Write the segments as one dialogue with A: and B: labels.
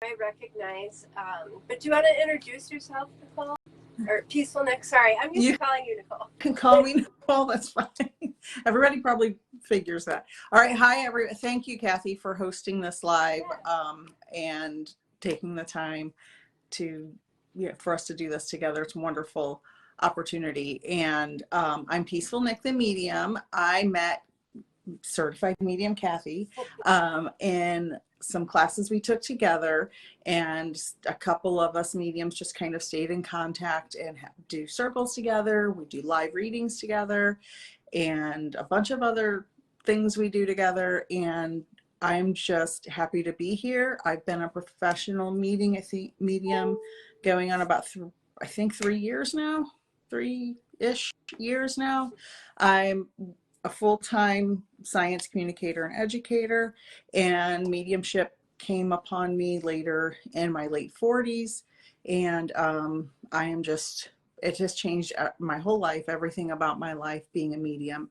A: I recognize. But do you want to introduce yourself, Nicole? Or Peaceful Nik? Sorry, I'm used to calling you Nicole.
B: You can call me Nicole. That's fine. Everybody probably figures that. All right. Hi, everyone. Thank you, Kathy, for hosting this live and taking the time to for us to do this together. It's a wonderful opportunity. And I'm Peaceful Nik, the medium. I met certified medium Kathi in some classes we took together, and a couple of us mediums just kind of stayed in contact and do circles together. We do live readings together and a bunch of other things we do together, and I'm just happy to be here. I've been a professional medium going on about I think 3 years now, 3-ish years now. I'm a full-time science communicator and educator, and mediumship came upon me later in my late 40s, and I am just, it has changed my whole life, everything about my life being a medium.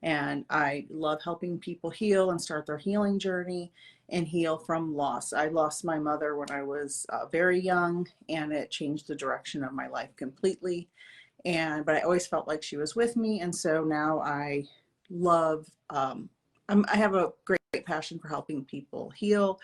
B: And I love helping people heal and start their healing journey and heal from loss. I lost my mother when I was very young, and it changed the direction of my life completely. But I always felt like she was with me, and so now I love, I have a great passion for helping people heal.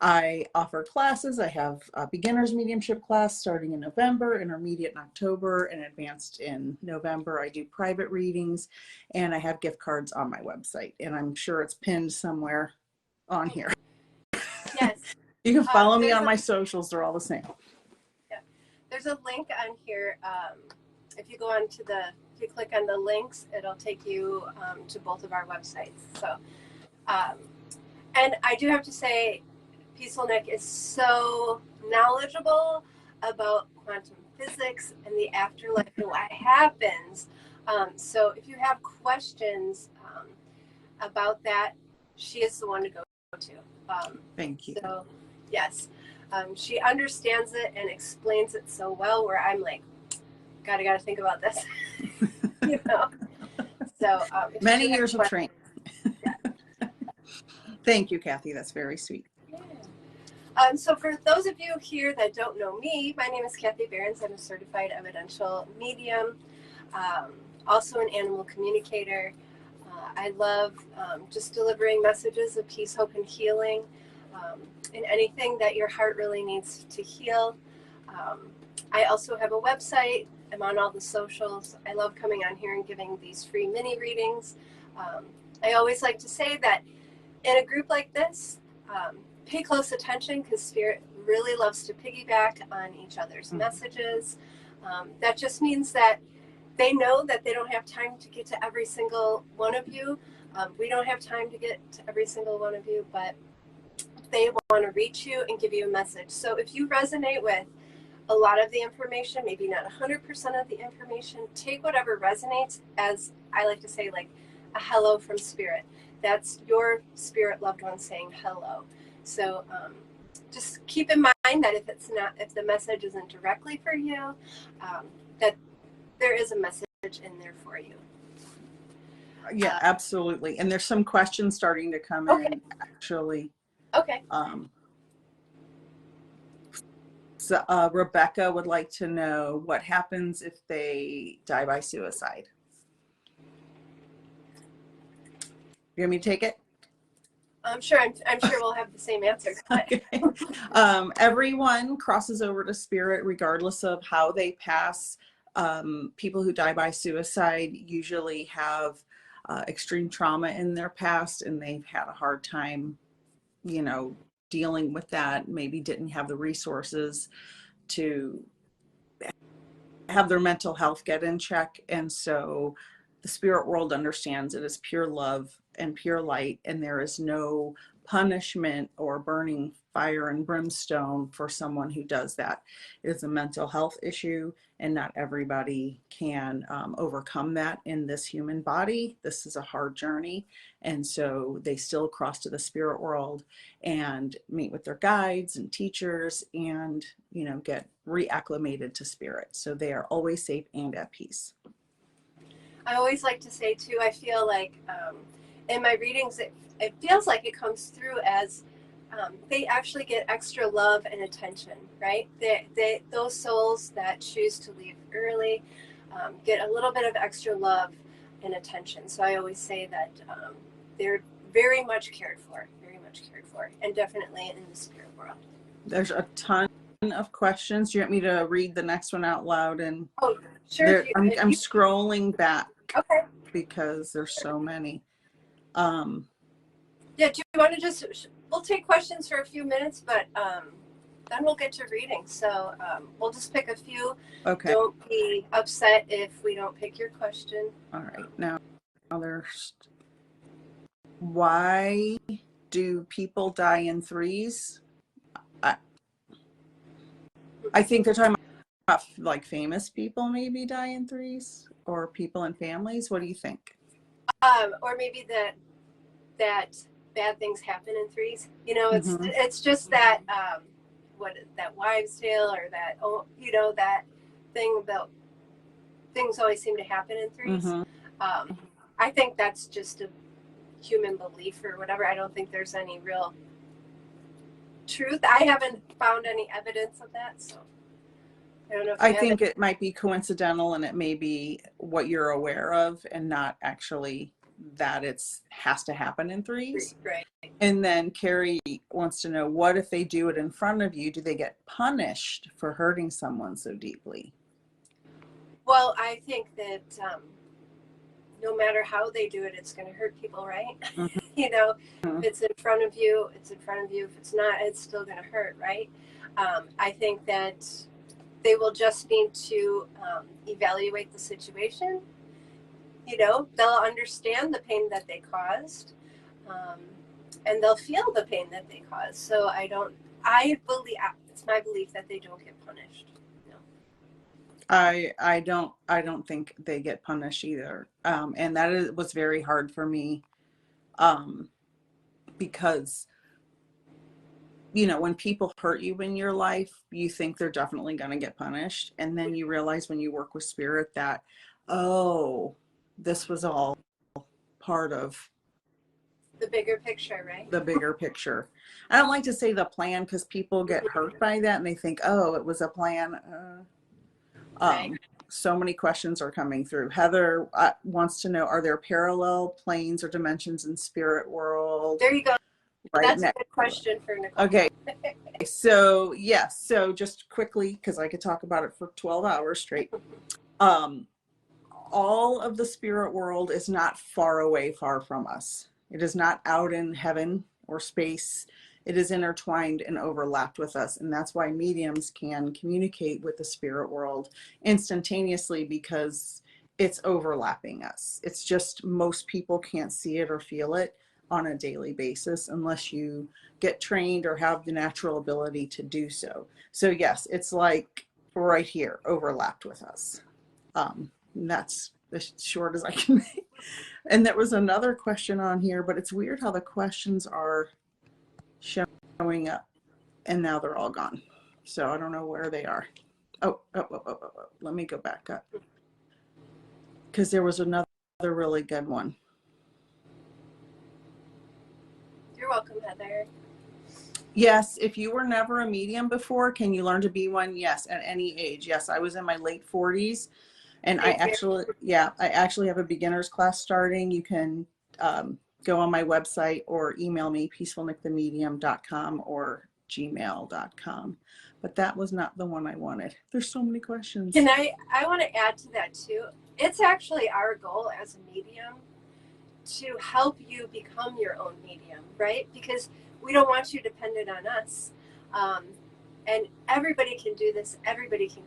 B: I offer classes. I have a beginner's mediumship class starting in November, intermediate in October, and advanced in November. I do private readings, and I have gift cards on my website, and I'm sure it's pinned somewhere on here.
A: Yes.
B: You can follow me on my socials. They're all the same.
A: Yeah. There's a link on here. If you go on to if you click on the links, it'll take you to both of our websites. So, and I do have to say, Peaceful Nik is so knowledgeable about quantum physics and the afterlife and what happens. So if you have questions about that, she is the one to go to.
B: Thank you.
A: So, yes, she understands it and explains it so well, where I'm like, gotta think about this. You know. So
B: many years of training. Yeah. Thank you, Kathy. That's very sweet.
A: Yeah. So for those of you here that don't know me, my name is Kathi Behrens. I'm a certified Evidential Medium, also an animal communicator. I love just delivering messages of peace, hope, and healing, in anything that your heart really needs to heal. I also have a website. I'm on all the socials. I love coming on here and giving these free mini readings. I always like to say that in a group like this, pay close attention, because Spirit really loves to piggyback on each other's messages. That just means that they know that they don't have time to get to every single one of you. We don't have time to get to every single one of you, but they want to reach you and give you a message. So if you resonate with a lot of the information, maybe not 100% of the information, take whatever resonates as, I like to say, like a hello from Spirit. That's your spirit loved one saying hello. So just keep in mind that if the message isn't directly for you, that there is a message in there for you.
B: Yeah, absolutely. And there's some questions starting to come in, actually.
A: Okay.
B: So Rebecca would like to know what happens if they die by suicide. You want me to take it?
A: I'm sure we'll have the same answer.
B: Okay. Everyone crosses over to Spirit regardless of how they pass. People who die by suicide usually have extreme trauma in their past, and they've had a hard time, dealing with that. Maybe didn't have the resources to have their mental health get in check. And so the spirit world understands it as pure love and pure light, and there is no punishment or burning fire and brimstone for someone who does that. It is a mental health issue, and not everybody can overcome that in this human body. This is a hard journey, and so they still cross to the spirit world and meet with their guides and teachers, and get reacclimated to spirit, so they are always safe and at peace.
A: I always like to say too, I feel like in my readings it feels like it comes through as they actually get extra love and attention, right? Those souls that choose to leave early get a little bit of extra love and attention. So I always say that they're very much cared for, and definitely in the spirit world.
B: There's a ton of questions. Do you want me to read the next one out loud? And
A: oh, sure.
B: I'm scrolling back.
A: Okay.
B: Because there's so many.
A: Yeah, do you want to just, we'll take questions for a few minutes, but then we'll get to reading. So we'll just pick a few.
B: Okay.
A: Don't be upset if we don't pick your question.
B: All right. Now there's, why do people die in threes? I think they're talking about like famous people maybe die in threes, or people in families. What do you think?
A: Or maybe that bad things happen in threes. You know, it's just that that wives' tale, or that that thing about things always seem to happen in threes. I think that's just a human belief or whatever. I don't think there's any real truth. I haven't found any evidence of that, so I don't know if
B: I think it might be coincidental, and it may be what you're aware of, and not actually that it's has to happen in threes.
A: Right.
B: And then Carrie wants to know, what if they do it in front of you? Do they get punished for hurting someone so deeply?
A: Well, I think that no matter how they do it, it's going to hurt people, right? You know, if it's in front of you, it's in front of you. If it's not, it's still going to hurt, right? I think that they will just need to evaluate the situation. You know, they'll understand the pain that they caused, and they'll feel the pain that they caused. So I believe, it's my belief that they don't get punished.
B: I don't think they get punished either. And that was very hard for me, because, you know, when people hurt you in your life, you think they're definitely going to get punished. And then you realize when you work with spirit that, oh, this was all part of
A: the bigger picture, right?
B: The bigger picture. I don't like to say the plan, because people get hurt by that and they think, oh, it was a plan.
A: Right.
B: So many questions are coming through. Heather wants to know, are there parallel planes or dimensions in spirit world?
A: There you go.
B: Right.
A: That's a good question for Nicole.
B: Okay. So yes. So just quickly, because I could talk about it for 12 hours straight. All of the spirit world is not far away, far from us. It is not out in heaven or space. It is intertwined and overlapped with us. And that's why mediums can communicate with the spirit world instantaneously, because it's overlapping us. It's just most people can't see it or feel it on a daily basis unless you get trained or have the natural ability to do so. So yes, it's like right here, overlapped with us. And that's as short as I can make. And there was another question on here, but it's weird how the questions are showing up and now they're all gone. So I don't know where they are. Oh, let me go back up, because there was another really good one.
A: You're welcome, Heather.
B: Yes, if you were never a medium before, can you learn to be one? Yes, at any age. Yes, I was in my late 40s, and I actually have a beginner's class starting. You can go on my website or email me, peacefulnikthemedium.com or gmail.com. But that was not the one I wanted. There's so many questions.
A: And I want to add to that too. It's actually our goal as a medium to help you become your own medium, right? Because we don't want you dependent on us. And everybody can do this. Everybody can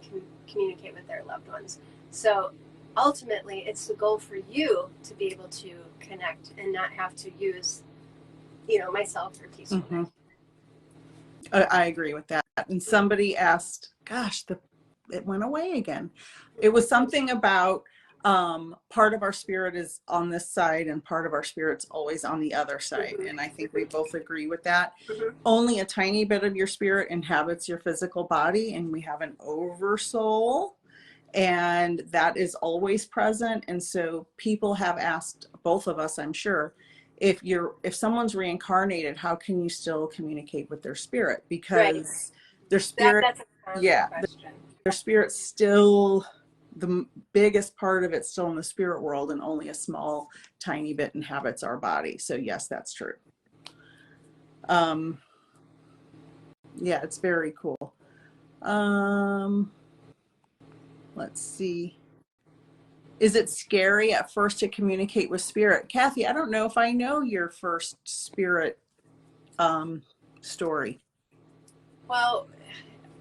A: communicate with their loved ones. So ultimately, it's the goal for you to be able to connect and not have to use, myself or Peaceful Nik.
B: I agree with that. And somebody asked, gosh, it went away again. It was something about part of our spirit is on this side and part of our spirit's always on the other side. And I think we both agree with that. Only a tiny bit of your spirit inhabits your physical body, and we have an oversoul, and that is always present. And so people have asked both of us, I'm sure, if someone's reincarnated, how can you still communicate with their spirit?
A: Right.
B: Because their spirit,
A: That's a common
B: yeah,
A: question.
B: their spirit's still, the biggest part of it's still in the spirit world, and only a small, tiny bit inhabits our body. So yes, that's true. Yeah, it's very cool. Let's see. Is it scary at first to communicate with spirit? Kathy, I don't know if I know your first spirit story.
A: Well,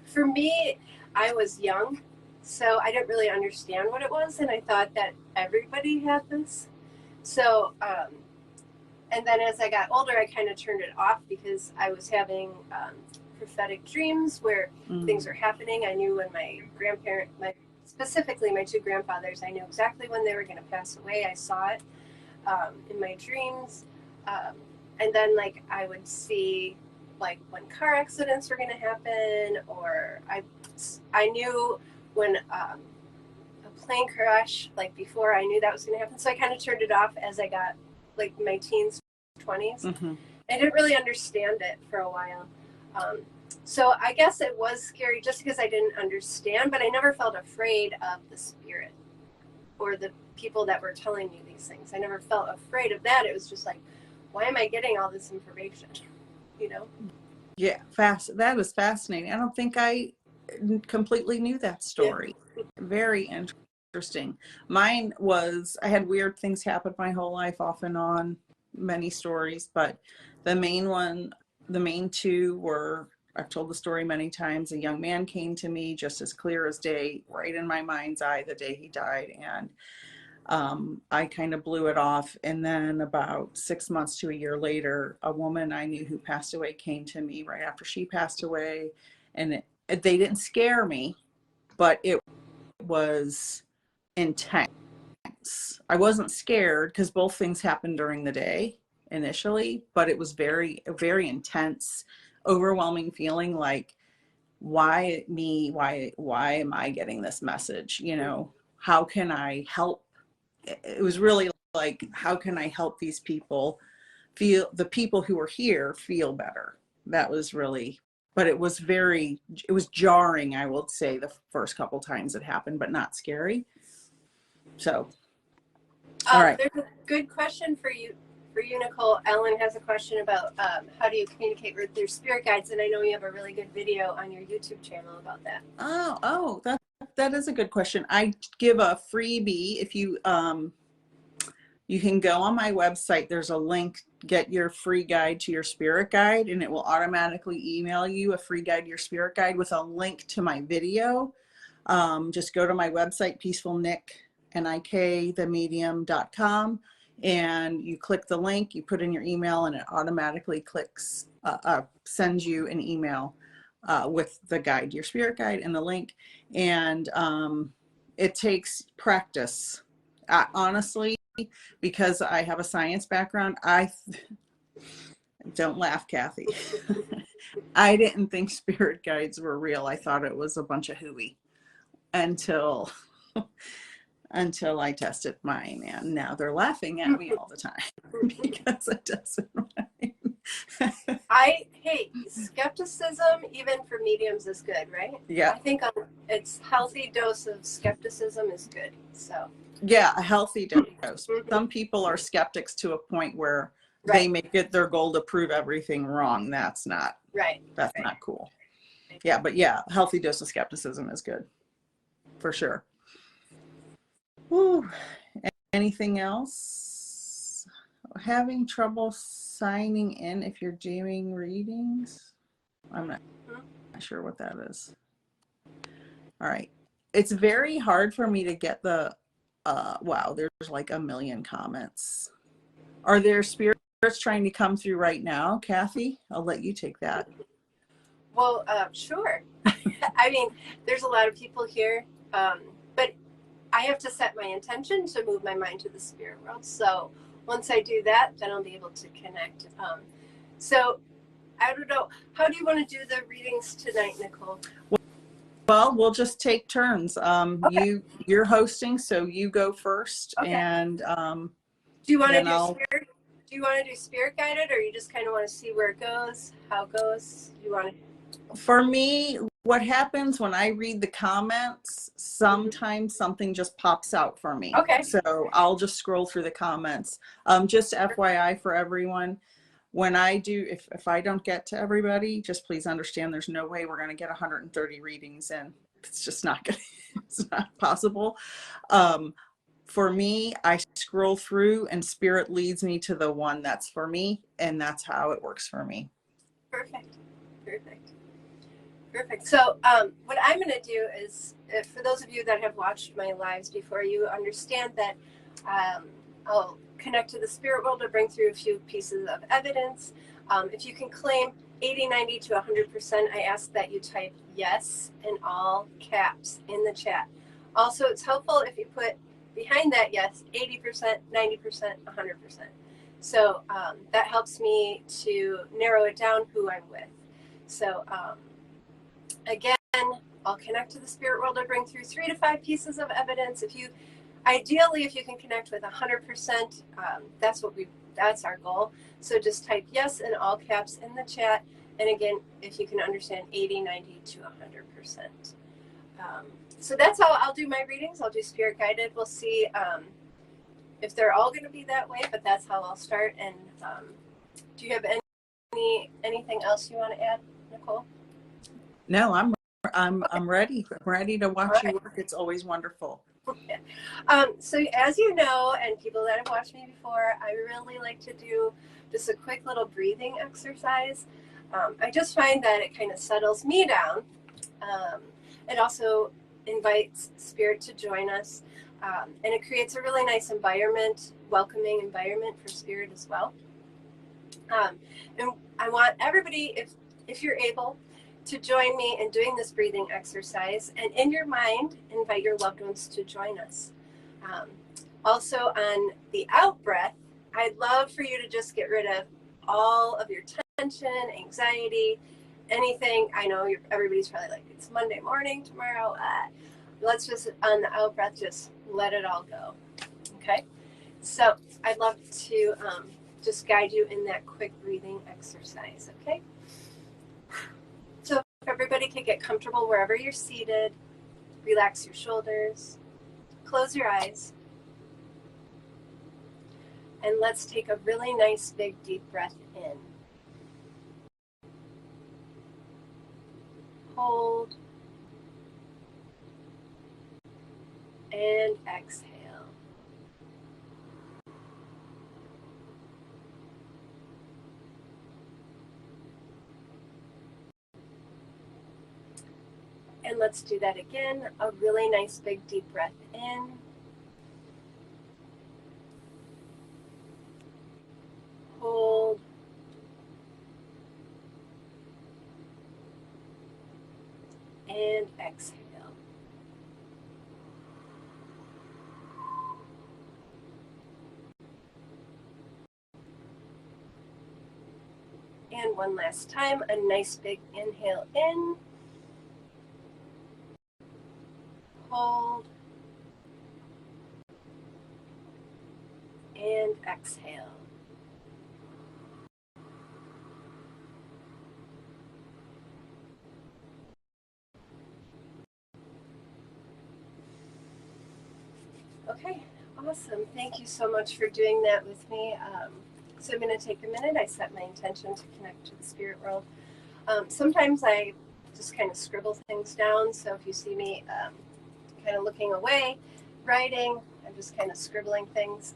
A: for me, I was young, so I didn't really understand what it was, and I thought that everybody had this. So, and then as I got older, I kind of turned it off because I was having prophetic dreams where things were happening. I knew when specifically my two grandfathers, I knew exactly when they were going to pass away. I saw it in my dreams. And then like I would see like when car accidents were going to happen, or I knew when a plane crash, like before I knew that was going to happen. So I kind of turned it off as I got like my teens, 20s. I didn't really understand it for a while. So I guess it was scary just because I didn't understand, but I never felt afraid of the spirit or the people that were telling me these things. I never felt afraid of that. It was just like, why am I getting all this information? You know?
B: Yeah, that is fascinating. I don't think I completely knew that story. Yeah. Very interesting. Mine was, I had weird things happen my whole life, off and on, many stories, but the main two were, I've told the story many times. A young man came to me just as clear as day, right in my mind's eye, the day he died. And I kind of blew it off. And then about 6 months to a year later, a woman I knew who passed away came to me right after she passed away. And they didn't scare me, but it was intense. I wasn't scared because both things happened during the day initially, but it was very, very intense, overwhelming feeling like, why me? Why am I getting this message? You know, how can I help? It was really like, how can I help these people feel, the people who are here feel better? That was really, but it was jarring, I will say, the first couple times it happened, but not scary. So, all right.
A: There's a good question for you, Nicole. Ellen has a question about how do you communicate with your spirit guides, and I know you have a really good video on your YouTube channel about that.
B: Oh, that is a good question. I give a freebie. If you you can go on my website. There's a link. Get your free guide to your spirit guide, and it will automatically email you a free guide to your spirit guide with a link to my video. Just go to my website, Peaceful Nik, Nik, themedium.com, and you click the link, you put in your email, and it automatically sends you an email with the guide, your spirit guide, and the link. And it takes practice. Honestly, because I have a science background, don't laugh, Kathy. I didn't think spirit guides were real. I thought it was a bunch of hooey until I tested mine, and now they're laughing at me all the time because it doesn't rhyme.
A: Hey, skepticism even for mediums is good, right?
B: Yeah.
A: I think it's healthy dose of skepticism is good. So
B: yeah, a healthy dose. Some people are skeptics to a point where they make it their goal to prove everything wrong. That's not not cool. Yeah, but yeah, a healthy dose of skepticism is good for sure. Woo. Anything else? Having trouble signing in if you're doing readings? I'm not sure what that is. All right. It's very hard for me to get the, wow, there's like a million comments. Are there spirits trying to come through right now? Kathy, I'll let you take that.
A: Well, sure. I mean, there's a lot of people here, but I have to set my intention to move my mind to the spirit world. So once I do that, then I'll be able to connect. So I don't know. How do you want to do the readings tonight, Nicole?
B: Well, we'll just take turns. Okay. You're hosting, so you go first,
A: okay.
B: and
A: do you want to do spirit? do you want to do spirit guided, or you just kind of want to see where it goes, how it goes? You want to?
B: For me, what happens when I read the comments, sometimes something just pops out for me.
A: Okay.
B: So I'll just scroll through the comments. Just FYI for everyone, when I do, if I don't get to everybody, just please understand there's no way we're going to get 130 readings in. It's just not going to, it's not possible. For me, I scroll through and spirit leads me to the one that's for me, and that's how it works for me. Perfect.
A: Perfect. Perfect. So what I'm going to do is, for those of you that have watched my lives before, you understand that I'll connect to the spirit world to bring through a few pieces of evidence. If you can claim 80, 90 to 100%, I ask that you type yes in all caps in the chat. Also, it's helpful if you put behind that yes 80%, 90%, 100%. So that helps me to narrow it down who I'm with. So again, I'll connect to the spirit world to bring through 3 to 5 pieces of evidence. Ideally, if you can connect with 100%, that's our goal. So just type yes in all caps in the chat. And again, if you can understand 80, 90 to 100%. So that's how I'll do my readings. I'll do spirit guided. We'll see if they're all going to be that way, but that's how I'll start. And do you have anything else you want to add, Nicole?
B: No, I'm ready. I'm ready to watch you work. It's always wonderful.
A: So as you know, and people that have watched me before, I really like to do just a quick little breathing exercise. I just find that it kind of settles me down. It also invites spirit to join us, and it creates a really nice environment, welcoming environment for spirit as well. And I want everybody, if you're able, to join me in doing this breathing exercise, and in your mind, invite your loved ones to join us. Also, on the out breath, I'd love for you to just get rid of all of your tension, anxiety, anything. I know everybody's probably like, it's Monday morning tomorrow. Let's just, on the out breath, just let it all go. Okay? So I'd love to just guide you in that quick breathing exercise. Okay? So if everybody could get comfortable wherever you're seated, relax your shoulders, close your eyes, and let's take a really nice big deep breath in. Hold and exhale. And let's do that again. A really nice big deep breath in. Hold. And exhale. And one last time, a nice big inhale in. Hold. And exhale. Okay, awesome. Thank you so much for doing that with me. So I'm going to take a minute. I set my intention to connect to the spirit world. Sometimes I just kind of scribble things down. So if you see me kind of looking away, writing, I'm just kind of scribbling things.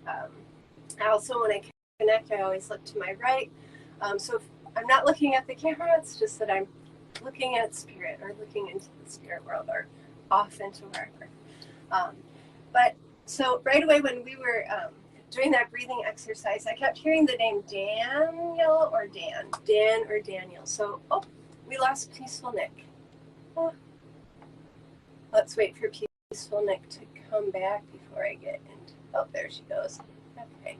A: I also, when I connect, I always look to my right. So if I'm not looking at the camera, it's just that I'm looking at spirit or looking into the spirit world or off into wherever. But so right away when we were doing that breathing exercise, I kept hearing the name Daniel or Dan or Daniel. So, we lost Peaceful Nik. Oh. Let's wait for Peaceful Nik to come back before I get into, oh, there she goes. Okay.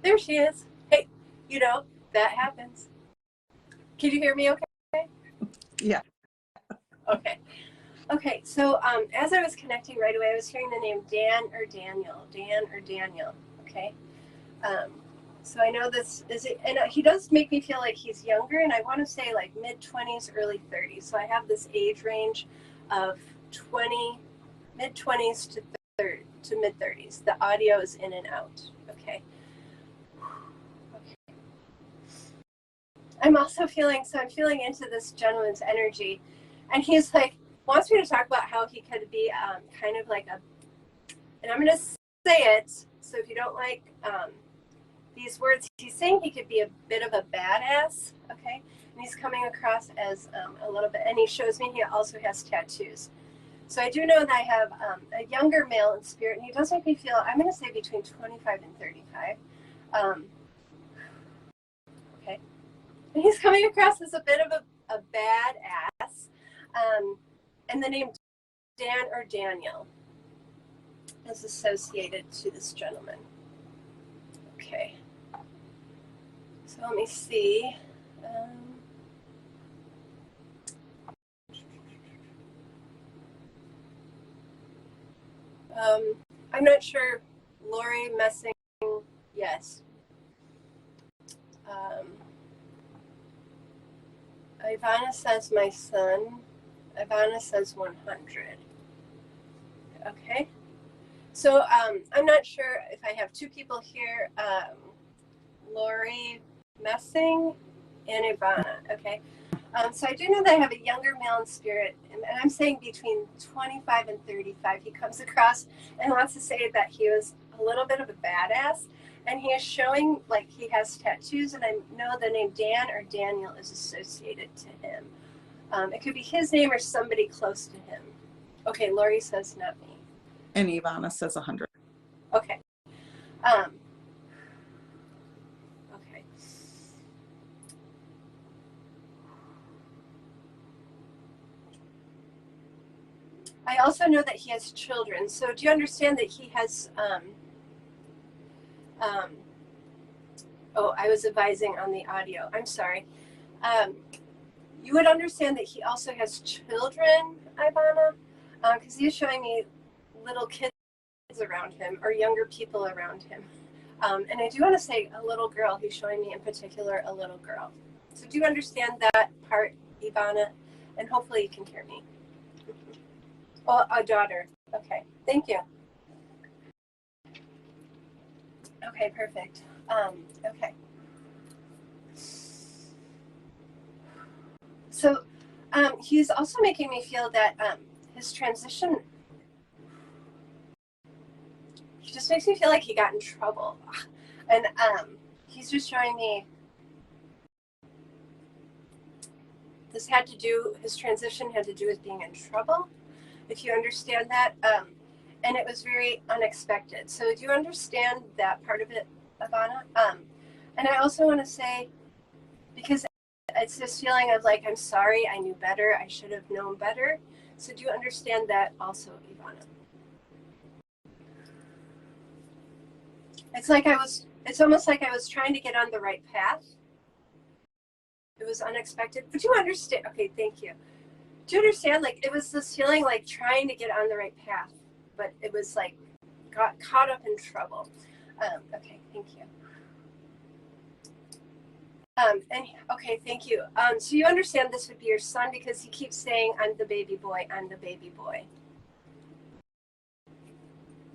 A: There she is. Hey, you know, that happens. Can you hear me okay?
B: Yeah.
A: Okay. Okay, so as I was connecting right away, I was hearing the name Dan or Daniel, Dan or Daniel. Okay, um, so I know this is it, and he does make me feel like he's younger, and I want to say like mid-20s, early 30s. So I have this age range of 20, mid-20s to mid-30s. The audio is in and out. Okay. Okay. I'm also feeling, so I'm feeling into this gentleman's energy, and he's like wants me to talk about how he could be kind of like a, and I'm going to say it. So if you don't like these words, he's saying he could be a bit of a badass. Okay, and he's coming across as a little bit, and he shows me he also has tattoos. So I do know that I have a younger male in spirit, and he does make me feel, I'm going to say between 25 and 35. Okay, and he's coming across as a bit of a badass. And the name Dan or Daniel is associated to this gentleman. Okay, so let me see. I'm not sure. Lori Messing, yes. Ivana says my son. Ivana says 100. Okay. So I'm not sure if I have two people here, Lori Messing and Ivana. Okay. So I do know that I have a younger male in spirit, and I'm saying between 25 and 35. He comes across and wants to say that he was a little bit of a badass, and he is showing like he has tattoos, and I know the name Dan or Daniel is associated to him. It could be his name or somebody close to him. Okay, Lori says not me.
B: And Ivana says 100.
A: Okay. Okay. I also know that he has children. So do you understand that he has oh, I was advising on the audio. I'm sorry. You would understand that he also has children, Ivana, because he's showing me little kids around him or younger people around him. And I do want to say a little girl. He's showing me in particular a little girl. So do you understand that part, Ivana? And hopefully you can hear me. Oh, a daughter. Okay, thank you. Okay, perfect. Okay. So he's also making me feel that his transition, he just makes me feel like he got in trouble. And he's just showing me this had to do, his transition had to do with being in trouble, if you understand that. And it was very unexpected. So do you understand that part of it, Ivana? And I also want to say, because it's this feeling of like, I'm sorry, I knew better, I should have known better. So do you understand that also, Ivana? It's almost like I was trying to get on the right path. It was unexpected. But you understand, okay, thank you. Do you understand, like, it was this feeling like trying to get on the right path, but it was like, got caught up in trouble. Okay, thank you. And okay, thank you. So you understand this would be your son because he keeps saying, I'm the baby boy, I'm the baby boy.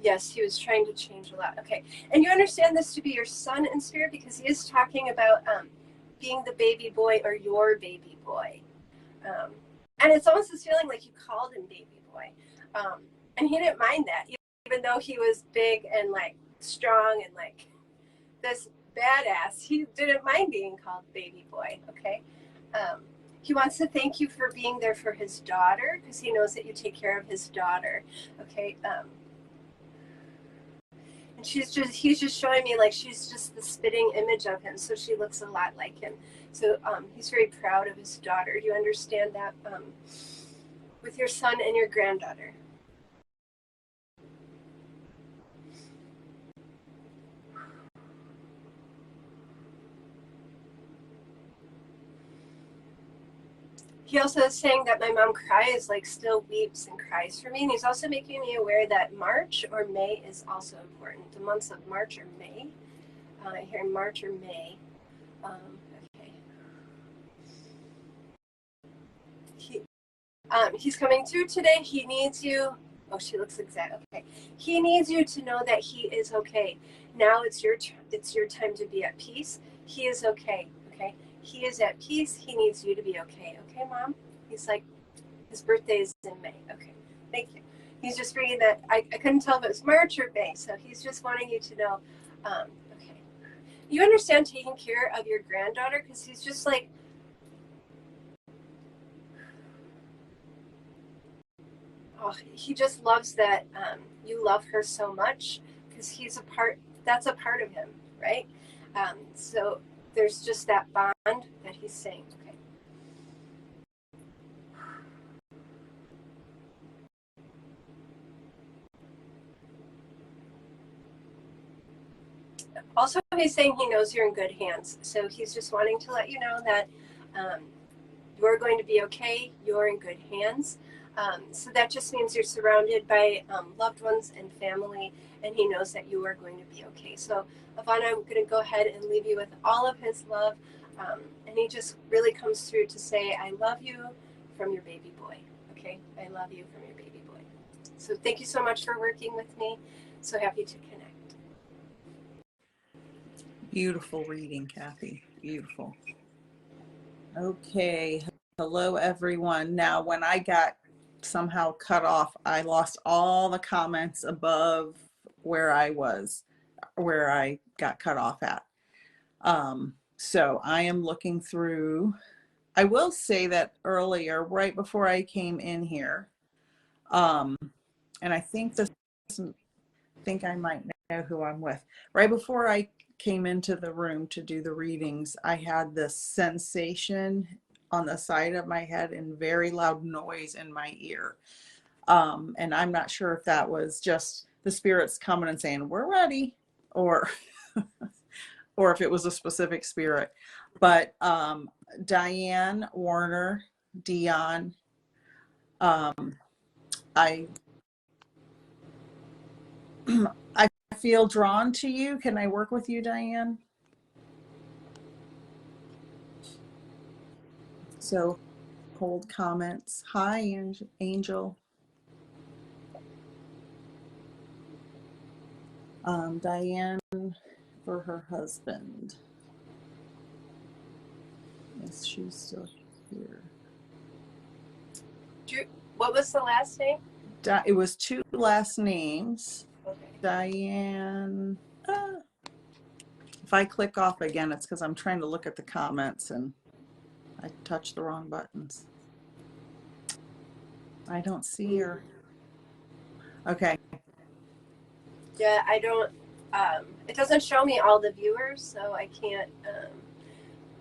A: Yes, he was trying to change a lot. Okay. And you understand this to be your son in spirit because he is talking about being the baby boy or your baby boy. And it's almost this feeling like you called him baby boy. And he didn't mind that, even though he was big and like strong and like this badass. He didn't mind being called baby boy. Okay. He wants to thank you for being there for his daughter because he knows that you take care of his daughter. Okay. And he's just showing me like she's just the spitting image of him, so she looks a lot like him. So he's very proud of his daughter. Do you understand that with your son and your granddaughter? He also is saying that my mom cries, like still weeps and cries for me. And he's also making me aware that March or May is also important. The months of March or May. Here in March or May. Okay. He's coming through today. He needs you. Oh, she looks exact. Okay. He needs you to know that he is okay. Now it's your time to be at peace. He is okay. Okay. He is at peace. He needs you to be okay. Okay, Mom? He's like, his birthday is in May. Okay. Thank you. He's just reading that. I couldn't tell if it was March or May. So he's just wanting you to know. Okay. You understand taking care of your granddaughter? Because he's just like, oh, he just loves that you love her so much, because that's a part of him, right? So there's just that bond that he's saying. Okay. Also, he's saying he knows you're in good hands. So he's just wanting to let you know that you're going to be okay. You're in good hands. So that just means you're surrounded by loved ones and family, and he knows that you are going to be okay. So, Ivana, I'm going to go ahead and leave you with all of his love. And he just really comes through to say, I love you from your baby boy. Okay? I love you from your baby boy. So thank you so much for working with me. So happy to connect.
B: Beautiful reading, Kathy. Beautiful. Okay. Hello, everyone. Now, when I got somehow cut off, I lost all the comments above where I got cut off at. So I am looking through. I will say that earlier, right before I came in here, and I think I might know who I'm with. Right before I came into the room to do the readings, I had this sensation on the side of my head and very loud noise in my ear. And I'm not sure if that was just the spirits coming and saying, we're ready, or or if it was a specific spirit. But Diane, Warner, Dion, I feel drawn to you. Can I work with you, Diane? So hold comments. Hi, Angel. Diane for her husband. Yes, she's still here.
A: What was the last name?
B: It was two last names.
A: Okay.
B: Diane. If I click off again, it's because I'm trying to look at the comments and I touched the wrong buttons. I don't see her. Okay.
A: Yeah, I don't, it doesn't show me all the viewers, so I can't,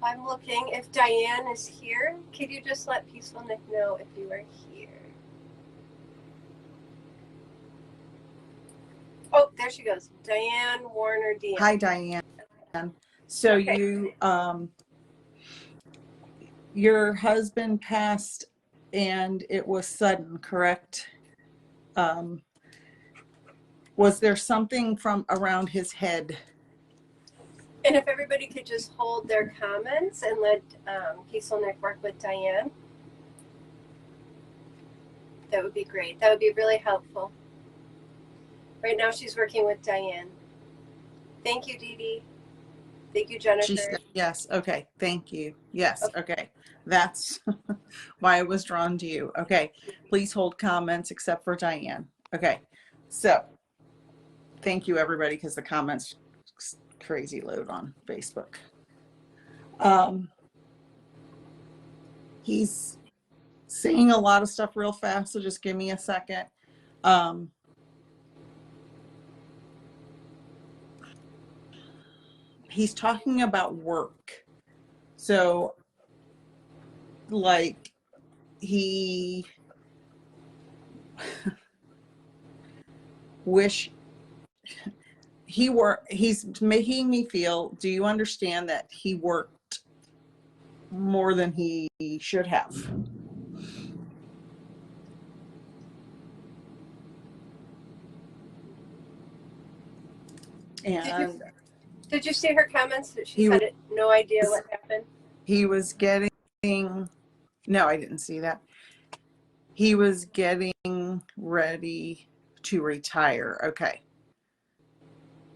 A: I'm looking. If Diane is here, could you just let Peaceful Nik know if you are here? Oh, there she goes. Diane, Warner, Dion.
B: Hi, Diane. So
A: okay.
B: your husband passed and it was sudden, correct? Was there something from around his head?
A: And if everybody could just hold their comments and let Peaceful Nik work with Diane, that would be great. That would be really helpful. Right now she's working with Diane. Thank you, Dee Dee. Thank you, Jennifer.
B: She said yes. Okay. Thank you. Yes. Okay. That's why I was drawn to you. Okay. Please hold comments except for Diane. Okay. So thank you, everybody, because the comments crazy load on Facebook. He's saying a lot of stuff real fast, so just give me a second. He's talking about work. So like he's making me feel, do you understand that he worked more than he should have? And
A: Did you see her comments that she had no idea what happened?
B: He was getting, no, I didn't see that. He was getting ready to retire. Okay.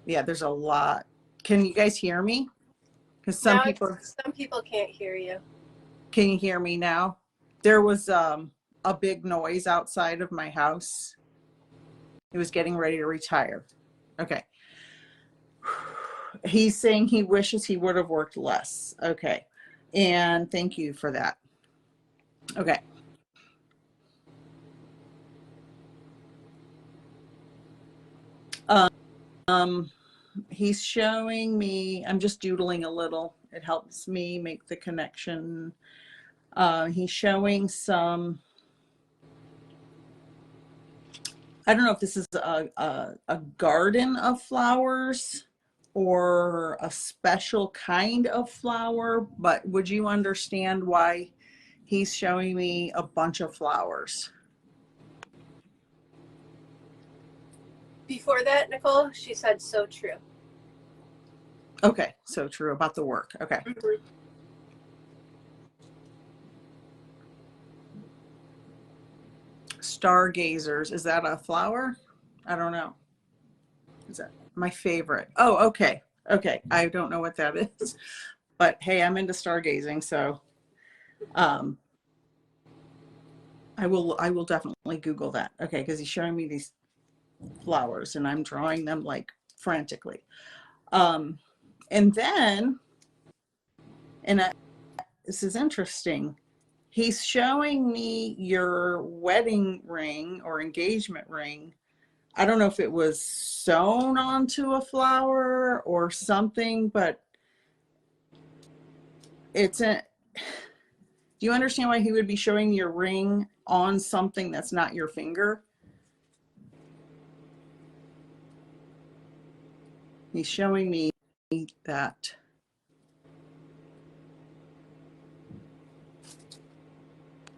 B: Yeah, there's a lot. Can you guys hear me? Because some
A: people can't hear you.
B: Can you hear me now? There was a big noise outside of my house. He was getting ready to retire. Okay. He's saying he wishes he would have worked less. Okay. And thank you for that. Okay. He's showing me, I'm just doodling a little. It helps me make the connection. He's showing some, I don't know if this is a garden of flowers or a special kind of flower, but would you understand why he's showing me a bunch of flowers?
A: Before that, Nicole, she said so true.
B: Okay, so true about the work. Okay.
A: Mm-hmm.
B: Stargazers, is that a flower? I don't know. Is that my favorite? Oh, okay. Okay. I don't know what that is, but hey, I'm into stargazing, so I will definitely Google that. Okay, because he's showing me these flowers and I'm drawing them like frantically. And then, this is interesting. He's showing me your wedding ring or engagement ring. I don't know if it was sewn onto a flower or something, but do you understand why he would be showing your ring on something that's not your finger? He's showing me that.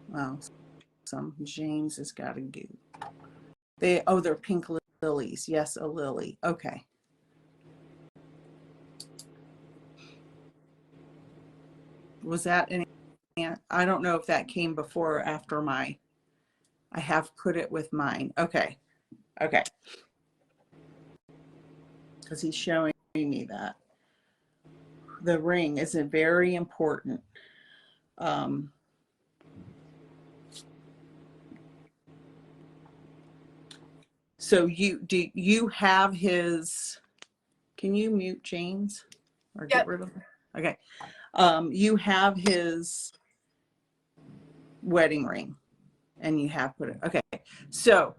B: Wow, some James has got to go. They're pink lilies. Yes, a lily. Okay. Was that an ant? I don't know if that came before or after I have put it with mine. Okay. Okay. Because he's showing me that. The ring is very important. So do you have his, can you mute James or get rid of him? Okay. You have his wedding ring and you have put it. Okay. So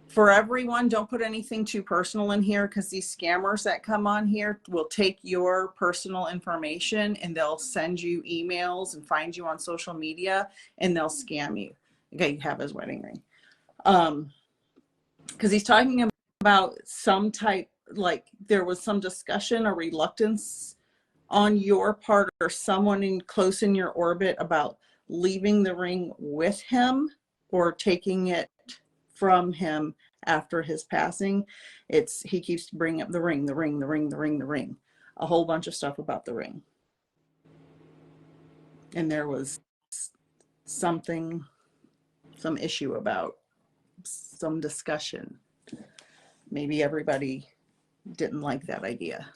B: for everyone, don't put anything too personal in here because these scammers that come on here will take your personal information and they'll send you emails and find you on social media and they'll scam you. Okay, you have his wedding ring. Because he's talking about some type, like there was some discussion or reluctance on your part or someone close in your orbit about leaving the ring with him or taking it from him after his passing. He keeps bringing up the ring, a whole bunch of stuff about the ring. And there was some issue about some discussion. Maybe everybody didn't like that idea.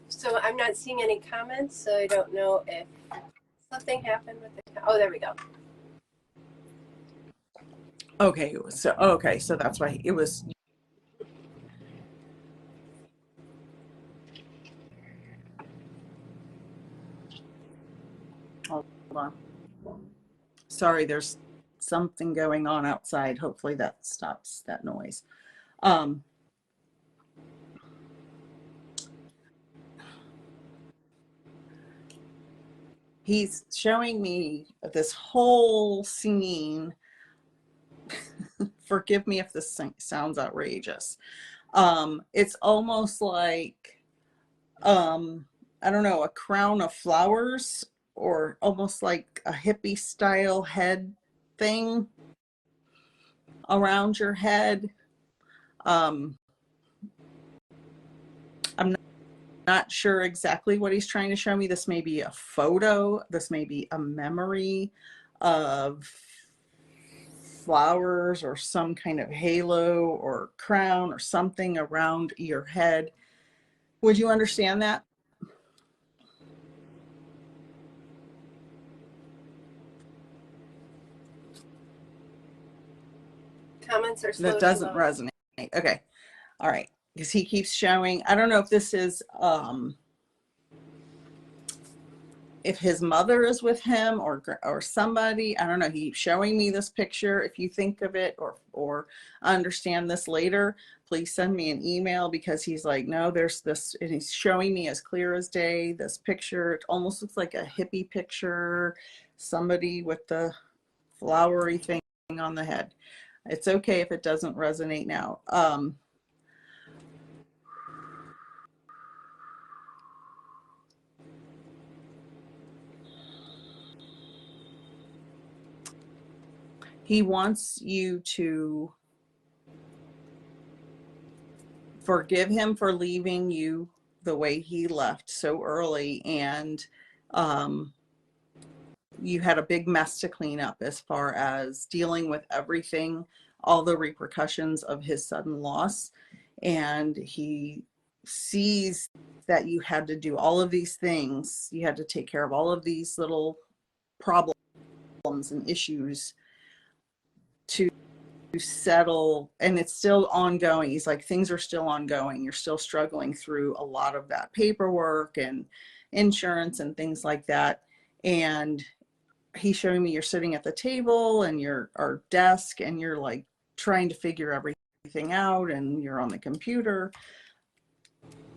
A: So I'm not seeing any comments, so I don't know if something happened with the, oh, there we go.
B: Okay, so that's why it was. Hold on. Sorry, there's something going on outside. Hopefully that stops that noise. He's showing me this whole scene. Forgive me if this sounds outrageous. It's almost like, I don't know, a crown of flowers or almost like a hippie style head thing around your head. I'm not sure exactly what he's trying to show me. This may be a photo. This may be a memory of flowers or some kind of halo or crown or something around your head. Would you understand that?
A: Comments are slow
B: That
A: to
B: doesn't
A: load.
B: resonate. Okay. All right. Because he keeps showing, I don't know if this is, if his mother is with him or somebody. I don't know. He's showing me this picture. If you think of it or understand this later, please send me an email, because he's like, no, there's this, and he's showing me as clear as day this picture. It almost looks like a hippie picture, somebody with the flowery thing on the head. It's okay if it doesn't resonate now. He wants you to forgive him for leaving you the way he left so early, and you had a big mess to clean up as far as dealing with everything, all the repercussions of his sudden loss. And he sees that you had to do all of these things. You had to take care of all of these little problems and issues to settle, and it's still ongoing. He's like, things are still ongoing. You're still struggling through a lot of that paperwork and insurance and things like that. And he's showing me you're sitting at the table and our desk, and you're like trying to figure everything out, and you're on the computer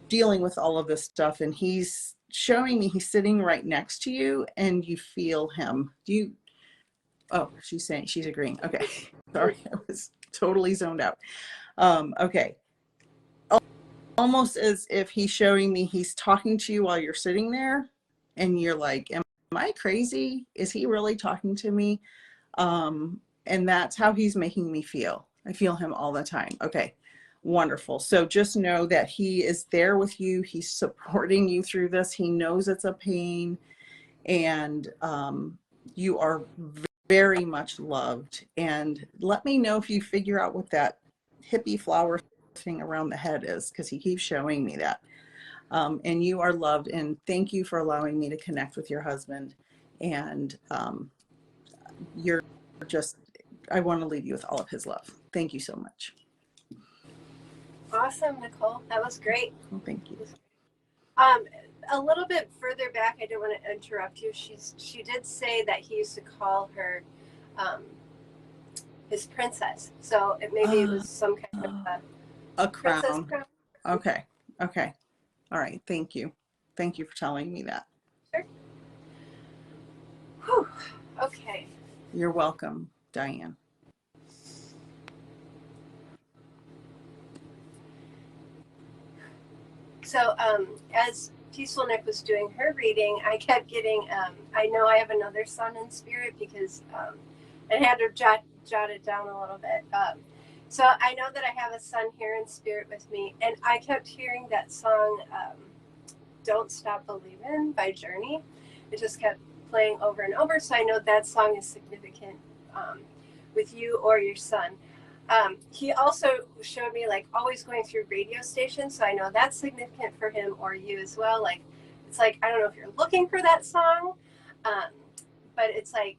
B: dealing with all of this stuff. And he's showing me he's sitting right next to you, and you feel him. Oh, she's saying she's agreeing. Okay. Sorry, I was totally zoned out. Okay. Almost as if he's showing me he's talking to you while you're sitting there, and you're like, am I crazy? Is he really talking to me? And that's how he's making me feel. I feel him all the time. Okay. Wonderful. So just know that he is there with you. He's supporting you through this. He knows it's a pain, and you are very much loved. And let me know if you figure out what that hippie flower thing around the head is, because he keeps showing me that. And you are loved, and thank you for allowing me to connect with your husband. And you're just, I want to leave you with all of his love. Thank you so much.
A: Awesome, Nicole. That was great.
B: Well, thank you.
A: A little bit further back, I didn't want to interrupt you. She did say that he used to call her his princess. So maybe it was some kind of
B: a
A: princess
B: crown.
A: crown.
B: Okay. Okay. All right. Thank you. Thank you for telling me that.
A: Sure. Whew. Okay.
B: You're welcome, Diane.
A: So as Peaceful Nik was doing her reading, I kept getting, I know I have another son in spirit, because I had to jot it down a little bit. So I know that I have a son here in spirit with me, and I kept hearing that song, Don't Stop Believin' by Journey. It just kept playing over and over. So I know that song is significant with you or your son. He also showed me like always going through radio stations, so I know that's significant for him or you as well. Like, it's like, I don't know if you're looking for that song, but it's like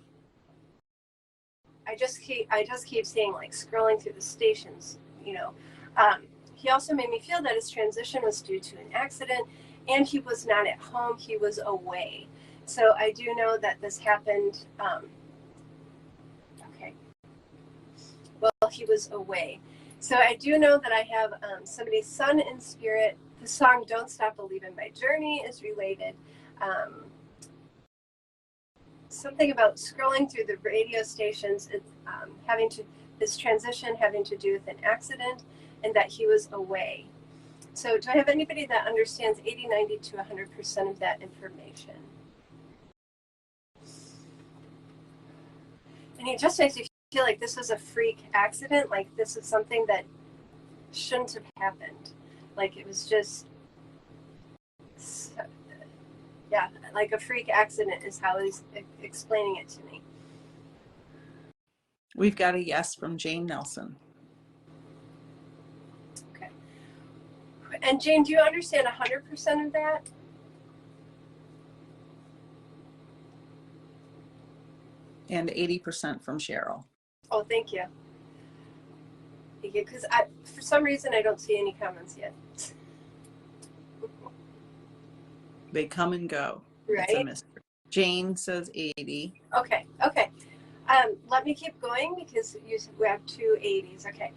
A: I just keep seeing like scrolling through the stations, you know. He also made me feel that his transition was due to an accident, and he was not at home, he was away. So I do know that this happened. Well, he was away. So I do know that I have somebody's son in spirit. The song Don't Stop Believin' by Journey is related. Something about scrolling through the radio stations, his transition having to do with an accident, and that he was away. So do I have anybody that understands 80, 90 to 100% of that information? And it just makes you feel like this was a freak accident, like this is something that shouldn't have happened. Like it was just, yeah, like a freak accident is how he's explaining it to me.
B: We've got a yes from Jane Nelson.
A: Okay. And Jane, do you understand 100% of that?
B: And 80% from Cheryl.
A: Oh, thank you. Thank you, because for some reason I don't see any comments yet.
B: They come and go.
A: Right?
B: It's a mystery. Jane says 80.
A: Okay, okay. Let me keep going because we have two 80s. Okay.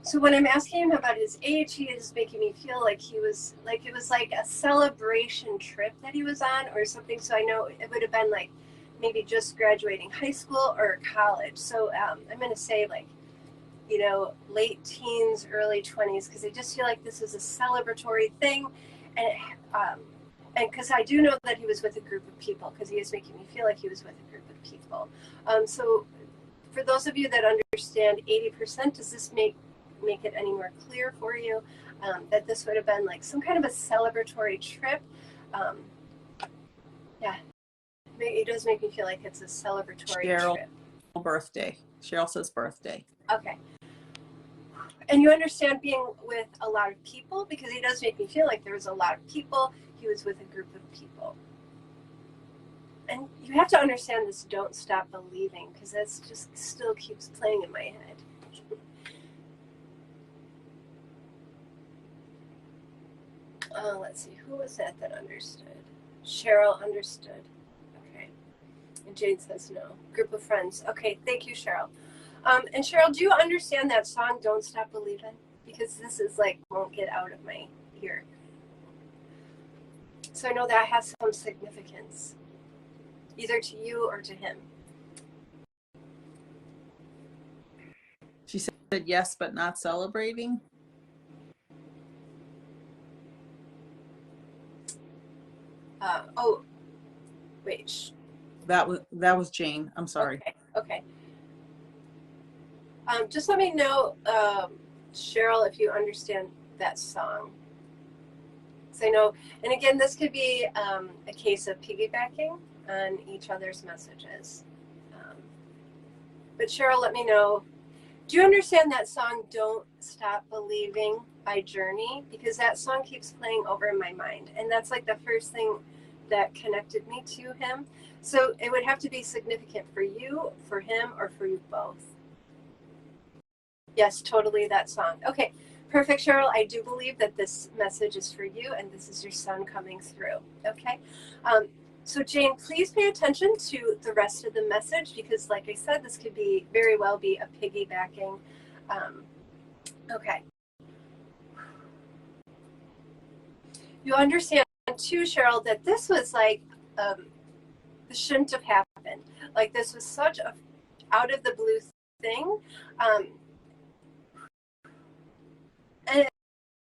A: So when I'm asking him about his age, he is making me feel like it was like a celebration trip that he was on or something. So I know it would have been like maybe just graduating high school or college. So I'm going to say like, late teens, early 20s, because I just feel like this is a celebratory thing. And because I do know that he was with a group of people, because he is making me feel like he was with a group of people. So for those of you that understand 80%, does this make it any more clear for you that this would have been like some kind of a celebratory trip? Yeah, it does make me feel like it's a celebratory trip.
B: Birthday. Cheryl says birthday.
A: Okay. And you understand being with a lot of people, because he does make me feel like there was a lot of people. He was with a group of people. And you have to understand this don't stop believing, because that's just still keeps playing in my head. Let's see, who was that understood? Cheryl understood. Okay. And Jane says no. Group of friends. Okay, thank you, Cheryl. And Cheryl, do you understand that song, Don't Stop Believing? Because this is like, won't get out of my ear. So I know that has some significance, either to you or to him.
B: She said yes, but not celebrating.
A: Oh, wait.
B: That was Jane. I'm sorry.
A: Okay. Just let me know, Cheryl, if you understand that song. So I know, and again, this could be a case of piggybacking on each other's messages. But Cheryl, let me know. Do you understand that song, Don't Stop Believing by Journey? Because that song keeps playing over in my mind. And that's like the first thing that connected me to him. So it would have to be significant for you, for him, or for you both. Yes, totally that song. Okay, perfect, Cheryl. I do believe that this message is for you, and this is your son coming through. Okay. So Jane, please pay attention to the rest of the message, because like I said, this could be very well be a piggybacking. Okay. You understand too, Cheryl, that this was like, this shouldn't have happened. Like this was such a out of the blue thing. And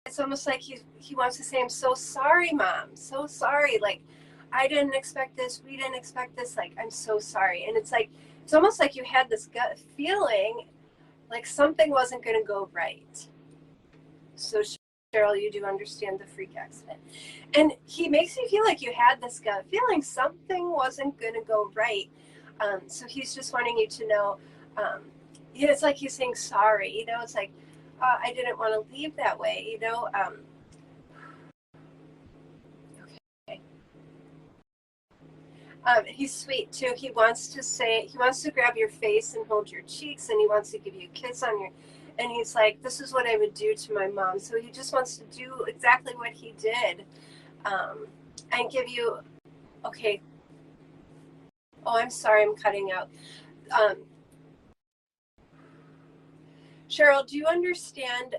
A: it's almost like he wants to say, I'm so sorry, Mom. So sorry. Like, I didn't expect this. We didn't expect this. Like, I'm so sorry. And it's like, it's almost like you had this gut feeling like something wasn't going to go right. So Cheryl, you do understand the freak accident. And he makes you feel like you had this gut feeling something wasn't going to go right. So he's just wanting you to know, it's like he's saying sorry. It's like, I didn't want to leave that way. Okay. He's sweet too. He wants to grab your face and hold your cheeks, and he wants to give you a kiss on your, and he's like, this is what I would do to my mom. So he just wants to do exactly what he did, and give you, okay. Oh, I'm sorry, I'm cutting out. Cheryl, do you understand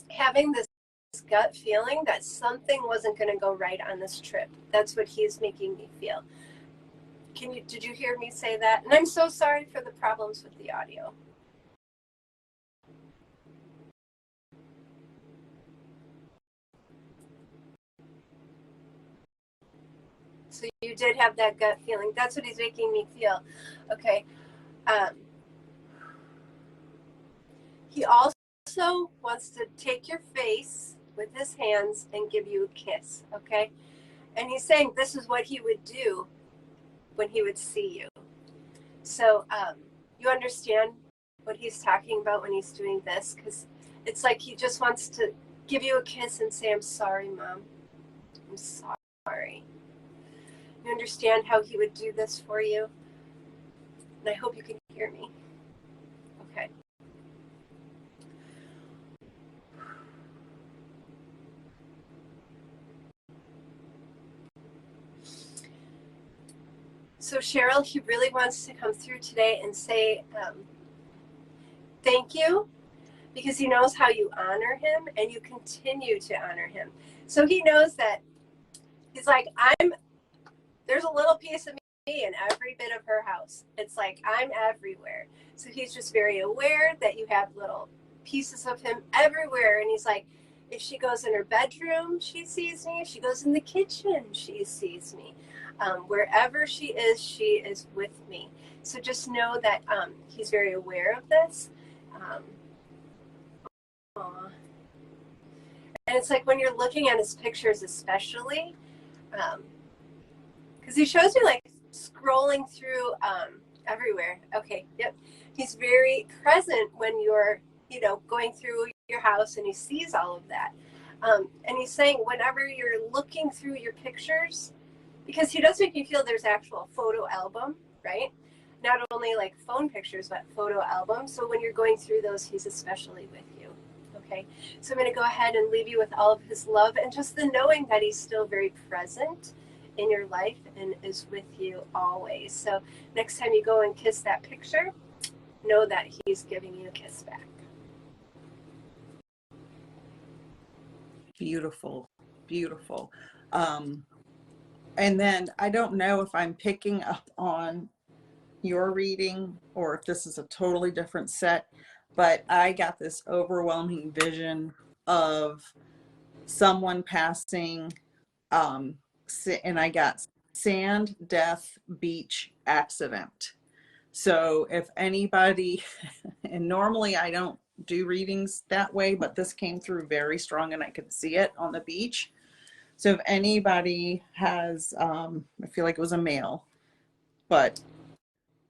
A: having this gut feeling that something wasn't going to go right on this trip? That's what he's making me feel. Did you hear me say that? And I'm so sorry for the problems with the audio. So you did have that gut feeling. That's what he's making me feel. Okay. He also wants to take your face with his hands and give you a kiss. Okay. And he's saying this is what he would do when he would see you. So you understand what he's talking about when he's doing this, because it's like he just wants to give you a kiss and say, I'm sorry, Mom. I'm sorry. You understand how he would do this for you? And I hope you can hear me. Okay. So Cheryl, he really wants to come through today and say thank you, because he knows how you honor him and you continue to honor him. So he knows that he's like, there's a little piece of me in every bit of her house. It's like I'm everywhere. So he's just very aware that you have little pieces of him everywhere. And he's like, if she goes in her bedroom, she sees me. If she goes in the kitchen, she sees me. Wherever she is with me. So just know that he's very aware of this. And it's like when you're looking at his pictures, especially, because he shows you like scrolling through everywhere. Okay, yep. He's very present when you're, going through your house and he sees all of that. And he's saying whenever you're looking through your pictures, because he does make you feel there's actual photo album, right? Not only like phone pictures, but photo albums. So when you're going through those, he's especially with you. Okay, so I'm going to go ahead and leave you with all of his love and just the knowing that he's still very present in your life and is with you always. So next time you go and kiss that picture, know that he's giving you a kiss back.
B: Beautiful, beautiful. And then I don't know if I'm picking up on your reading or if this is a totally different set, but I got this overwhelming vision of someone passing, and I got sand, death, beach, accident. So if anybody, and normally I don't do readings that way, but this came through very strong and I could see it on the beach. So if anybody has, I feel like it was a male, but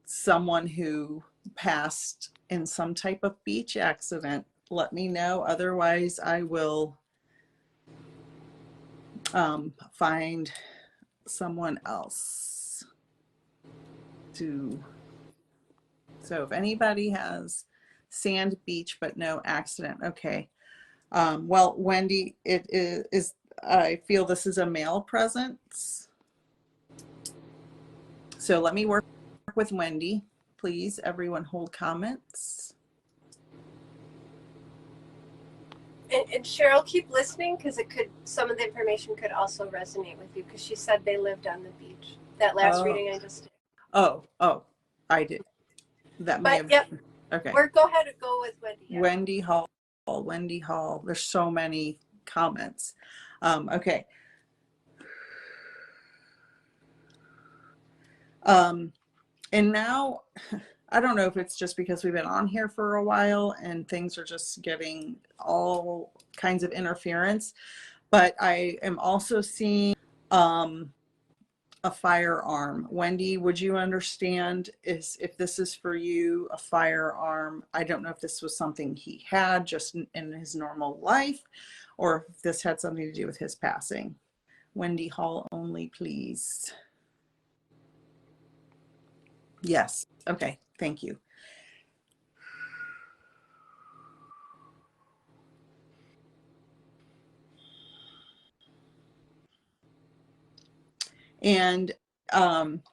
B: someone who passed in some type of beach accident, let me know. Otherwise, I will find someone else to. So if anybody has sand, beach, but no accident, okay. Well, Wendy, it is, I feel this is a male presence. So let me work with Wendy. Please, everyone hold comments.
A: And Cheryl, keep listening, because some of the information could also resonate with you, because she said they lived on the beach. That last reading I just did.
B: Oh, I did. That may have.
A: Yep.
B: Okay.
A: Go ahead and go with Wendy. Yeah.
B: Wendy Hall. There's so many comments. Okay. And now, I don't know if it's just because we've been on here for a while and things are just getting all kinds of interference, but I am also seeing a firearm. Wendy, would you understand if this is for you, a firearm? I don't know if this was something he had just in his normal life or if this had something to do with his passing. Wendy Hall only, please. Yes. Okay. Thank you. And I'm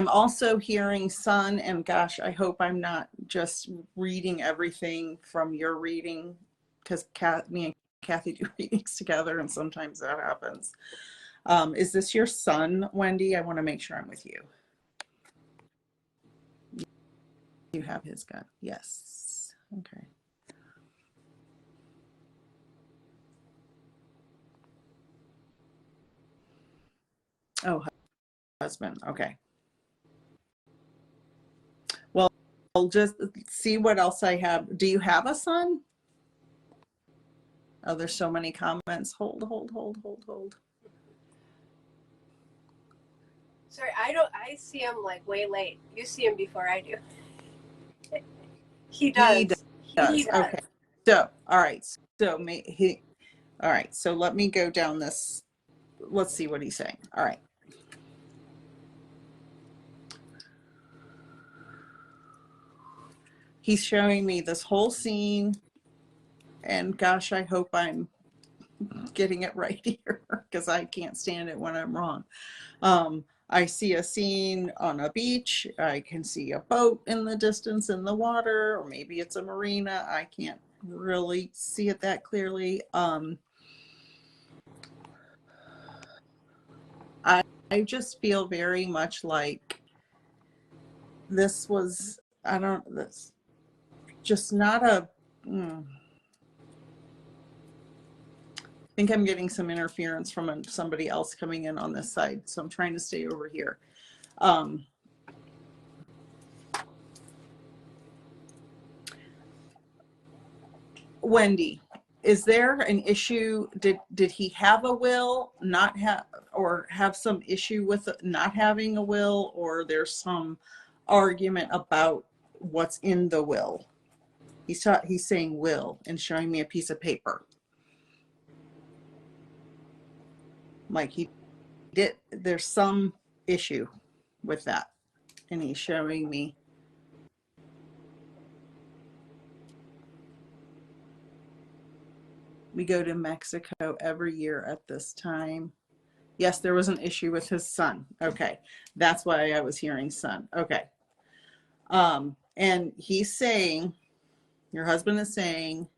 B: also hearing sun, and gosh, I hope I'm not just reading everything from your reading, because me and Kathy do readings together and sometimes that happens. Is this your son, Wendy? I want to make sure I'm with you. You have his gun. Yes. Okay. Oh, husband. Okay. Well, I'll just see what else I have. Do you have a son? Oh, there's so many comments. Hold.
A: Sorry, I see him like way late. You see him before I do. He
B: He
A: does. He
B: does.
A: does.
B: Okay. So, all right. So all right. So let me go down this. Let's see what he's saying. All right. He's showing me this whole scene, and gosh, I hope I'm getting it right here because I can't stand it when I'm wrong. I see a scene on a beach. I can see a boat in the distance in the water, or maybe it's a marina. I can't really see it that clearly. I just feel very much like this was, this just not a, I think I'm getting some interference from somebody else coming in on this side. So I'm trying to stay over here. Wendy, is there an issue? Did he have a will, not have, or have some issue with not having a will, or there's some argument about what's in the will? He's saying will and showing me a piece of paper. Like he did, there's some issue with that. And he's showing me. We go to Mexico every year at this time. Yes, there was an issue with his son. Okay. That's why I was hearing son. Okay. And he's saying, your husband is saying,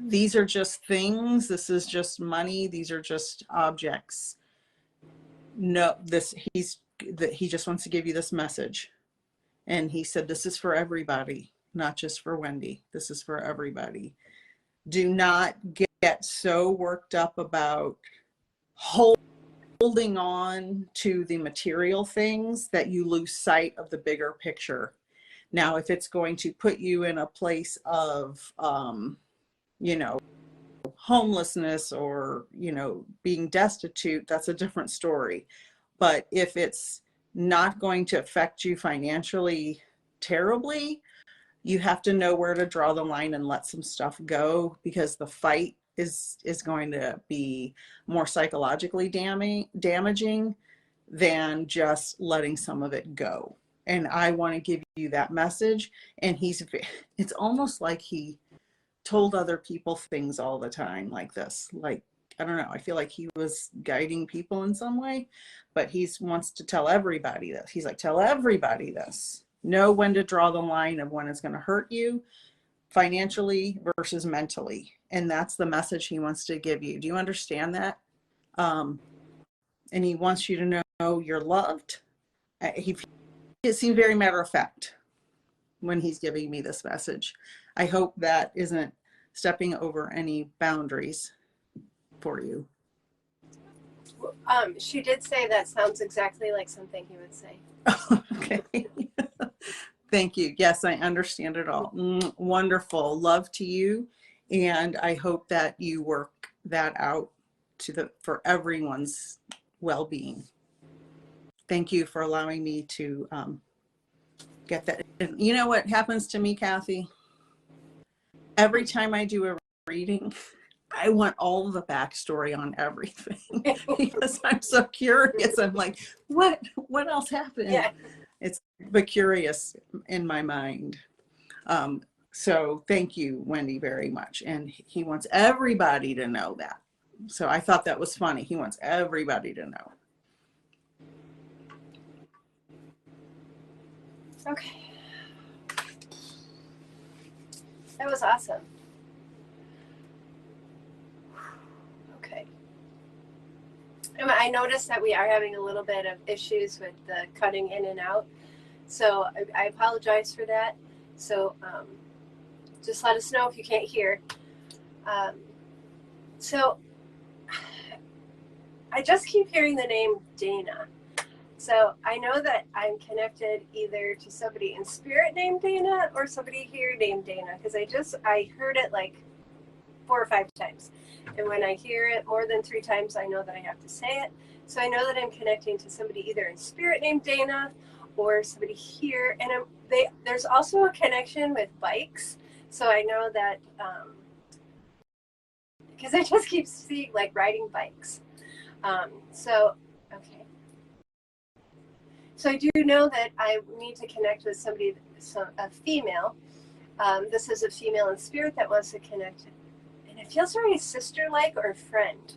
B: these are just things. This is just money. These are just objects. No, he just wants to give you this message. And he said, this is for everybody, not just for Wendy. This is for everybody. Do not get so worked up about holding on to the material things that you lose sight of the bigger picture. Now, if it's going to put you in a place of, homelessness or, being destitute, that's a different story. But if it's not going to affect you financially terribly, you have to know where to draw the line and let some stuff go, because the fight is going to be more psychologically damaging than just letting some of it go. And I want to give you that message. And it's almost like he told other people things all the time like this. Like, I don't know, I feel like he was guiding people in some way, but he wants to tell everybody this. He's like, tell everybody this. Know when to draw the line of when it's going to hurt you financially versus mentally. And that's the message he wants to give you. Do you understand that? And he wants you to know you're loved. It seemed very matter of fact when he's giving me this message. I hope that isn't stepping over any boundaries for you.
A: She did say that sounds exactly like something he would say.
B: Okay. Thank you. Yes, I understand it all. Wonderful. Love to you. And I hope that you work that out for everyone's well-being. Thank you for allowing me to get that. And you know what happens to me, Kathy? Every time I do a reading, I want all of the backstory on everything because I'm so curious. I'm like, what else happened?
A: Yeah.
B: It's but curious in my mind. So thank you, Wendy, very much. And he wants everybody to know that. So I thought that was funny. He wants everybody to know.
A: Okay. That was awesome. Okay. I noticed that we are having a little bit of issues with the cutting in and out. So I apologize for that. So just let us know if you can't hear. So I just keep hearing the name Dana. So I know that I'm connected either to somebody in spirit named Dana or somebody here named Dana, because I heard it like 4 or 5 times. And when I hear it more than 3 times, I know that I have to say it. So I know that I'm connecting to somebody either in spirit named Dana or somebody here. And there's also a connection with bikes. So I know that, because I just keep seeing like riding bikes. Okay. So I do know that I need to connect with somebody, a female. This is a female in spirit that wants to connect. And it feels very sister-like or a friend.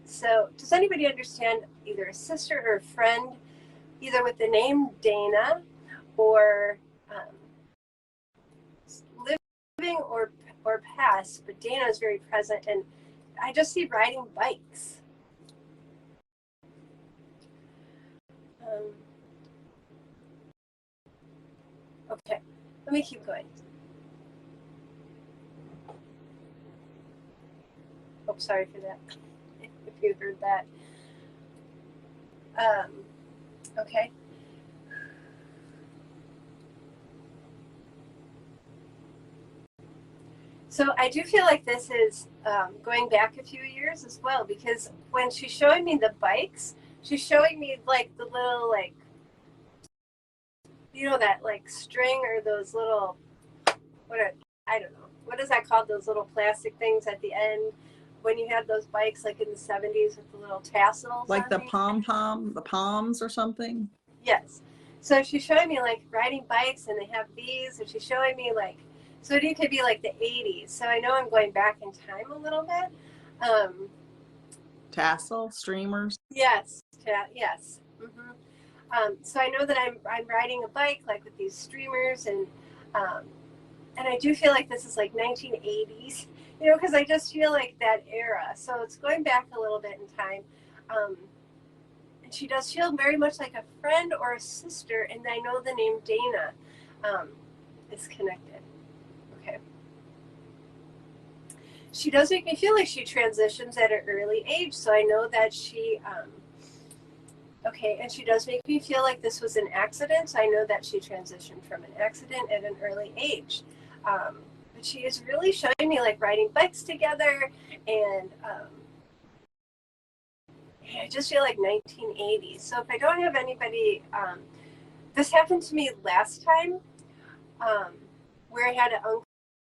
A: So does anybody understand either a sister or a friend, either with the name Dana or living or past, but Dana is very present, and I just see riding bikes. Okay, let me keep going. Oh, sorry for that, if you heard that. Okay. So I do feel like this is going back a few years as well, because when she's showing me the bikes, she's showing me like the little, like, you know, that like string or those little, I don't know, what is that called? Those little plastic things at the end when you had those bikes like in the 70s with the little tassels.
B: Like the the palms or something?
A: Yes. So she's showing me like riding bikes, and they have these, and she's showing me like, so it could be like the 80s. So I know I'm going back in time a little bit.
B: Tassel, streamers?
A: Yes. Yes. So I know that I'm riding a bike like with these streamers, and I do feel like this is like 1980s, you know, because I just feel like that era. So it's going back a little bit in time. And she does feel very much like a friend or a sister, and I know the name Dana is connected. Okay. She does make me feel like she transitions at an early age, so I know that she, okay, and she does make me feel like this was an accident. I know that she transitioned from an accident at an early age. But she is really showing me like riding bikes together, and I just feel like 1980s. So if I don't have anybody, this happened to me last time, where I had an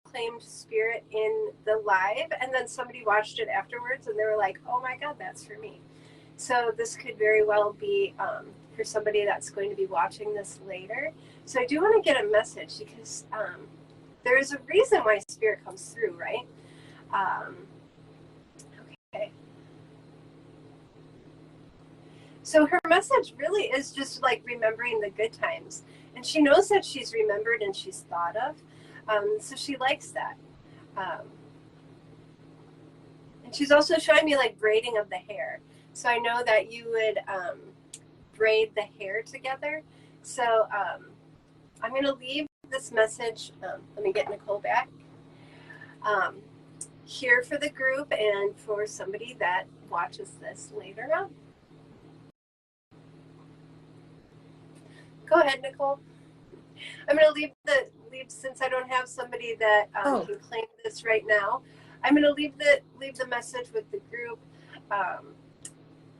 A: unclaimed spirit in the live, and then somebody watched it afterwards, and they were like, "Oh my God, that's for me." So this could very well be for somebody that's going to be watching this later. So I do want to get a message, because there is a reason why spirit comes through, right? Okay. So her message really is just like remembering the good times. And she knows that she's remembered and she's thought of. So she likes that. And she's also showing me like braiding of the hair. So I know that you would braid the hair together. So I'm going to leave this message. Let me get Nicole back. Here for the group and for somebody that watches this later on. Go ahead, Nicole. I'm going to leave since I don't have somebody that can claim this right now. I'm going to leave the message with the group,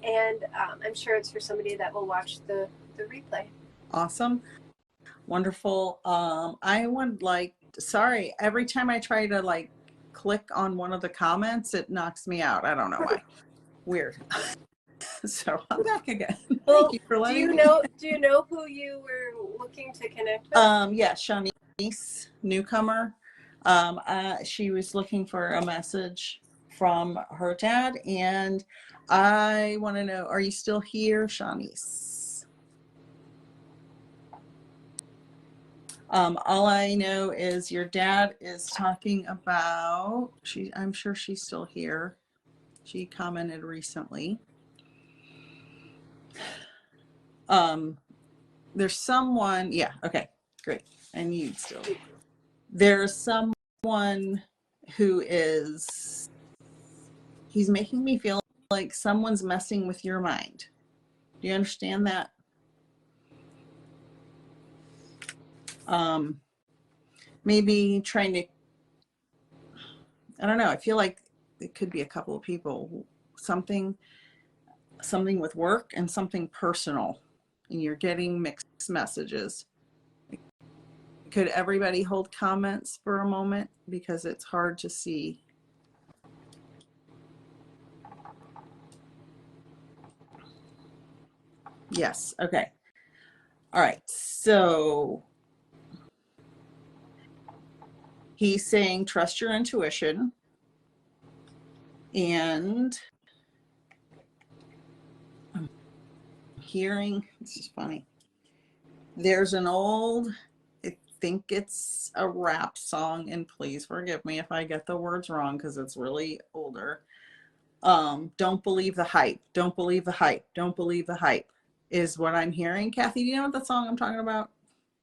A: and I'm sure it's for somebody that will watch the replay.
B: Awesome. Wonderful. I would like, sorry, every time I try to like click on one of the comments, it knocks me out. I don't know why. Weird. So I'm back again.
A: Well,
B: thank you for letting me.
A: Do you know who you were looking to connect with?
B: Yeah, Shanice, newcomer. She was looking for a message from her dad, and I want to know, are you still here, Shanice? All I know is your dad is talking about, I'm sure she's still here. She commented recently. There's someone, yeah, okay, great. And you still, there's someone who is, he's making me feel like someone's messing with your mind. Do you understand that? Maybe trying to, I don't know, I feel like it could be a couple of people, something with work and something personal, and you're getting mixed messages. Could everybody hold comments for a moment, because it's hard to see? Yes. Okay. All right. So he's saying trust your intuition, and I'm hearing, this is funny, there's an old, I think it's a rap song, and please forgive me if I get the words wrong because it's really older. Don't believe the hype. Don't believe the hype. Don't believe the hype is what I'm hearing. Kathy, do you know what the song I'm talking about?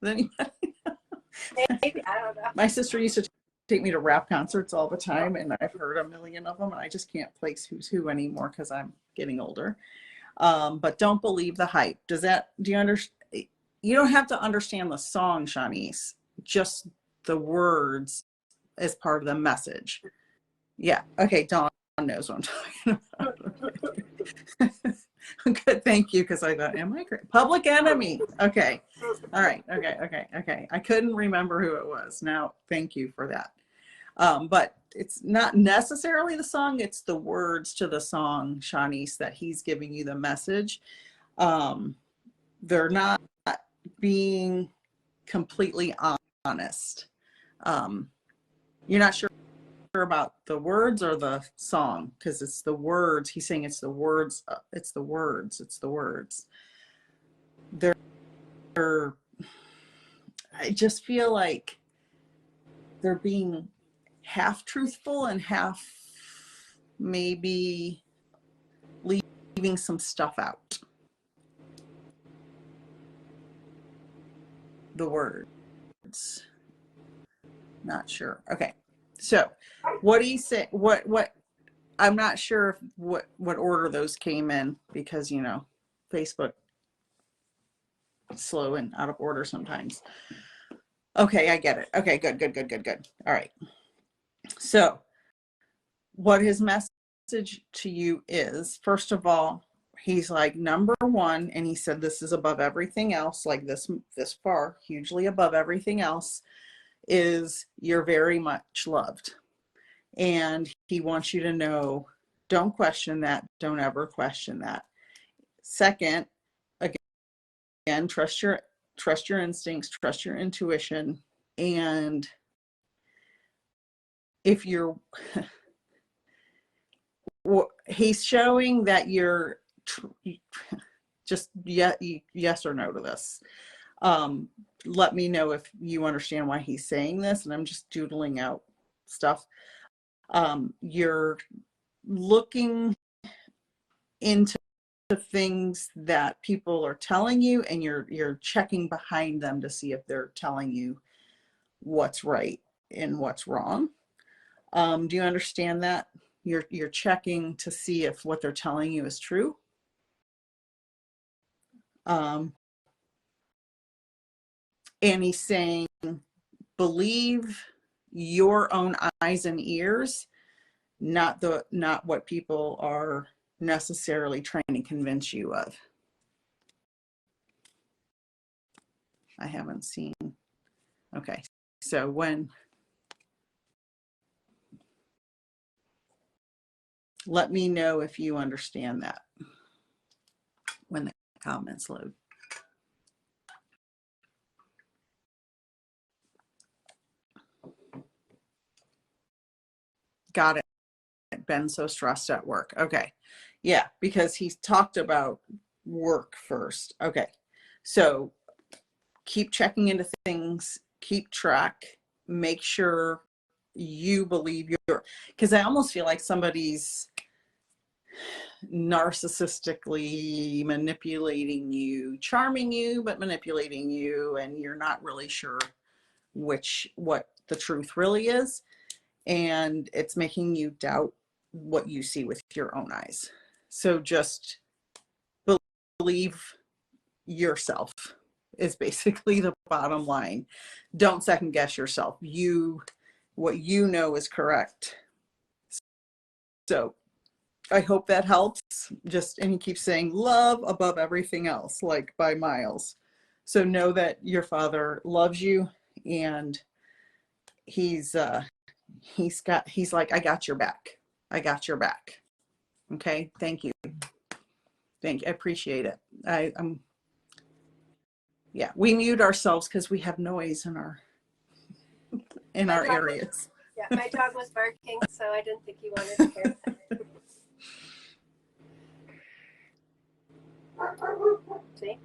A: Maybe, I don't know.
B: My sister used to take me to rap concerts all the time, and I've heard a million of them, and I just can't place who's who anymore because I'm getting older. But don't believe the hype. Do you understand? You don't have to understand the song, Shanice, just the words as part of the message. Yeah. Okay. Dawn knows what I'm talking about. Good. Thank you. Because I thought, am I correct? Public Enemy. Okay. All right. Okay. I couldn't remember who it was. Now, thank you for that. But it's not necessarily the song. It's the words to the song, Shanice, that he's giving you the message. They're not being completely honest. You're not sure about the words or the song, because it's the words. He's saying it's the words. It's the words. They're I just feel like they're being half truthful and half maybe leaving some stuff out. The words. Not sure. Okay. So what do you say? What I'm not sure what order those came in, because, you know, Facebook is slow and out of order sometimes. Okay, I get it. Okay, good. All right. So what his message to you is, first of all, he's like, number one, and he said this is above everything else, like this far, hugely above everything else, is you're very much loved. And he wants you to know, don't question that. Don't ever question that. Second, again, trust your instincts, trust your intuition. And if you're, he's showing that you're just yes or no to this. Let me know if you understand why he's saying this. And I'm just doodling out stuff. You're looking into the things that people are telling you, and you're checking behind them to see if they're telling you what's right and what's wrong. Do you understand that? You're checking to see if what they're telling you is true. And he's saying, believe your own eyes and ears, not what people are necessarily trying to convince you of. I haven't seen. Okay. So let me know if you understand that when the comments load. Got it. Been so stressed at work. Okay. Yeah, because he's talked about work first. Okay. So keep checking into things, keep track, make sure you believe because I almost feel like somebody's narcissistically manipulating you, charming you, but manipulating you, and you're not really sure what the truth really is. And it's making you doubt what you see with your own eyes. So just believe yourself is basically the bottom line. Don't second guess yourself. What you know is correct. So I hope that helps. And he keeps saying love above everything else, like by miles. So know that your father loves you, and he's like, I got your back. I got your back. Okay. Thank you. I appreciate it. Yeah, we mute ourselves because we have noise in our areas.
A: Yeah, my dog was barking, so I didn't think he wanted to hear that. See?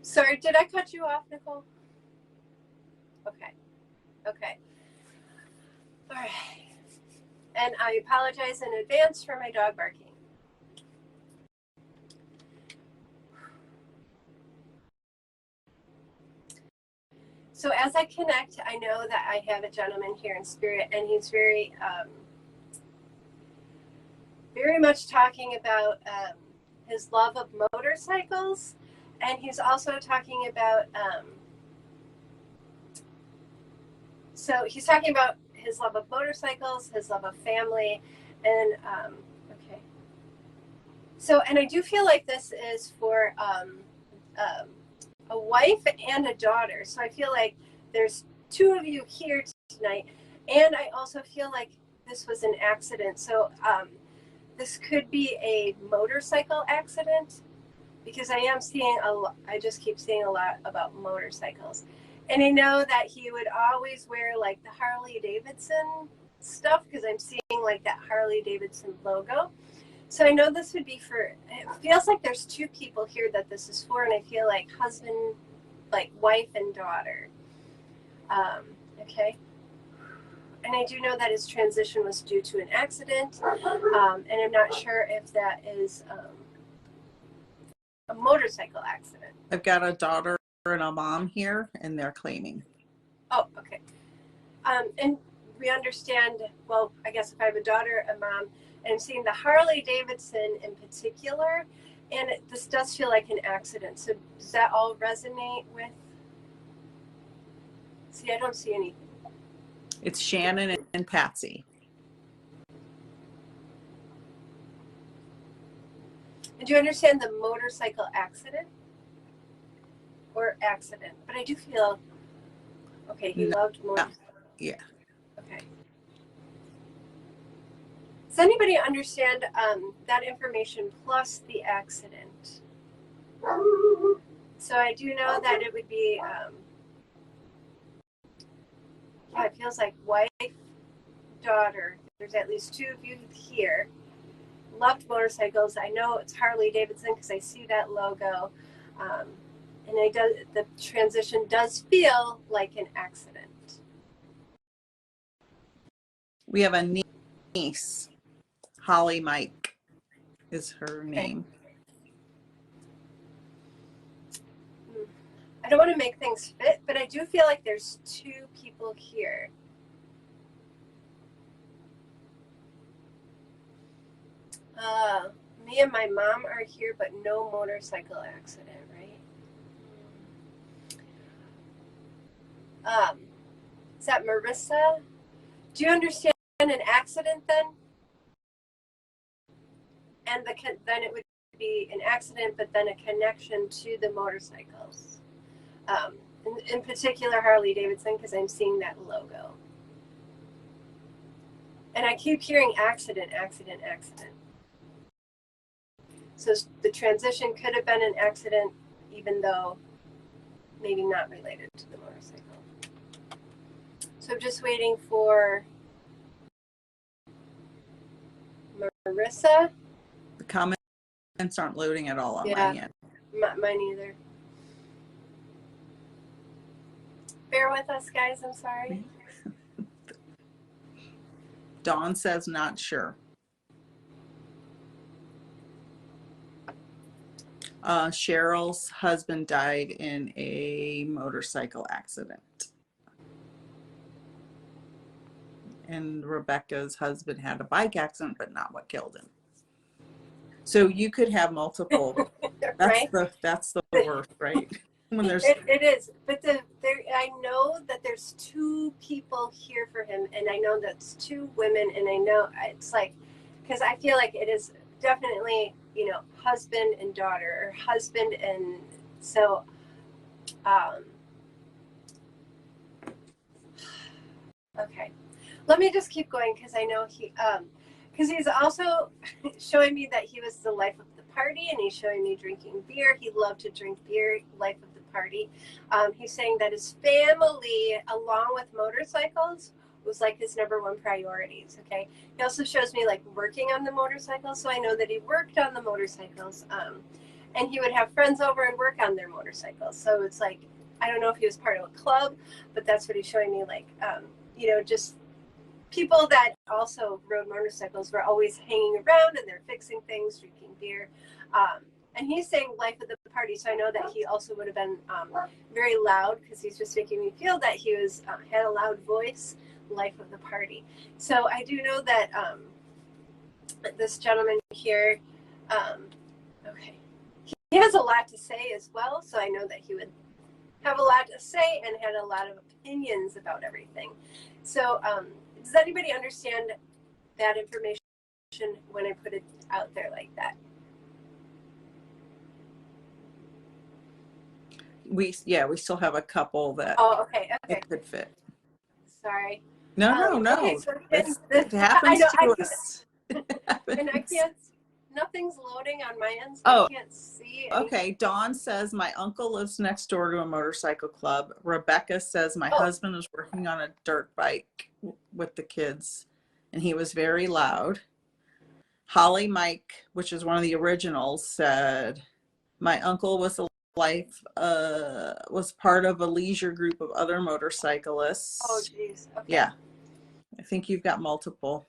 A: Sorry, did I cut you off, Nicole? Okay. Okay. All right. And I apologize in advance for my dog barking. So as I connect, I know that I have a gentleman here in spirit, and he's very much talking about his love of motorcycles, and he's also talking about so he's talking about his love of motorcycles, his love of family, and okay. So, and I do feel like this is for a wife and a daughter. So I feel like there's two of you here tonight, and I also feel like this was an accident. So this could be a motorcycle accident, because I just keep seeing a lot about motorcycles. And I know that he would always wear like the Harley Davidson stuff, because I'm seeing like that Harley Davidson logo. So I know this would be for, it feels like there's two people here that this is for, and I feel like husband, like wife and daughter. Okay. And I do know that his transition was due to an accident, and I'm not sure if that is a motorcycle accident.
B: I've got a daughter and a mom here, and they're claiming.
A: Oh, okay. And we understand, well, I guess if I have a daughter, a mom, and I'm seeing the Harley Davidson in particular, and this does feel like an accident. So does that all resonate with? See, I don't see anything.
B: It's Shannon and Patsy.
A: And do you understand the motorcycle accident? Or accident? But I do feel, okay, he loved motorcycles.
B: Yeah.
A: Okay. Does anybody understand that information plus the accident? So I do know that it would be, yeah, it feels like wife, daughter. There's at least two of you here. Loved motorcycles. I know it's Harley Davidson because I see that logo. And the transition does feel like an accident.
B: We have a niece, Holly Mike is her name.
A: I don't want to make things fit, but I do feel like there's two people here. Me and my mom are here, but no motorcycle accident, right? Is that Marissa? Do you understand an accident then? And then it would be an accident, but then a connection to the motorcycles. In particular, Harley Davidson, because I'm seeing that logo. And I keep hearing accident, accident, accident. So the transition could have been an accident, even though maybe not related to the motorcycle. So I'm just waiting for Marissa.
B: The comments aren't loading at all on my end.
A: Mine either. Bear with us, guys. I'm sorry.
B: Dawn says not sure. Cheryl's husband died in a motorcycle accident. and Rebecca's husband had a bike accident, but not what killed him. So you could have multiple.
A: Right?
B: That's the worst, right? When there's
A: it is, but I know that there's two people here for him, and I know that's two women, and I know it's like, because I feel like it is definitely, husband and daughter, or husband and so. Okay, let me just keep going because I know because he's also showing me that he was the life of the party, and he's showing me drinking beer. He loved to drink beer, life of the party. He's saying that his family, along with motorcycles, was like his number one priorities. Okay. He also shows me like working on the motorcycles, so I know that he worked on the motorcycles, and he would have friends over and work on their motorcycles. So it's like, I don't know if he was part of a club, but that's what he's showing me. Like, just people that also rode motorcycles were always hanging around, and they're fixing things, drinking beer. And he's saying life of the party, so I know that he also would have been very loud, because he's just making me feel that he was had a loud voice, life of the party. So I do know that this gentleman here, okay, he has a lot to say as well, so I know that he would have a lot to say and had a lot of opinions about everything. So does anybody understand that information when I put it out there like that?
B: we still have a couple that
A: Okay.
B: it could fit.
A: Sorry.
B: No.
A: Okay, so again,
B: It happens to us.
A: And I can't, nothing's loading on my end, so I can't see anything.
B: Okay, Dawn says my uncle lives next door to a motorcycle club. Rebecca says my husband was working on a dirt bike with the kids, and he was very loud. Holly Mike, which is one of the originals, said my uncle was was part of a leisure group of other motorcyclists.
A: Oh, geez. Okay.
B: Yeah, I think you've got multiple.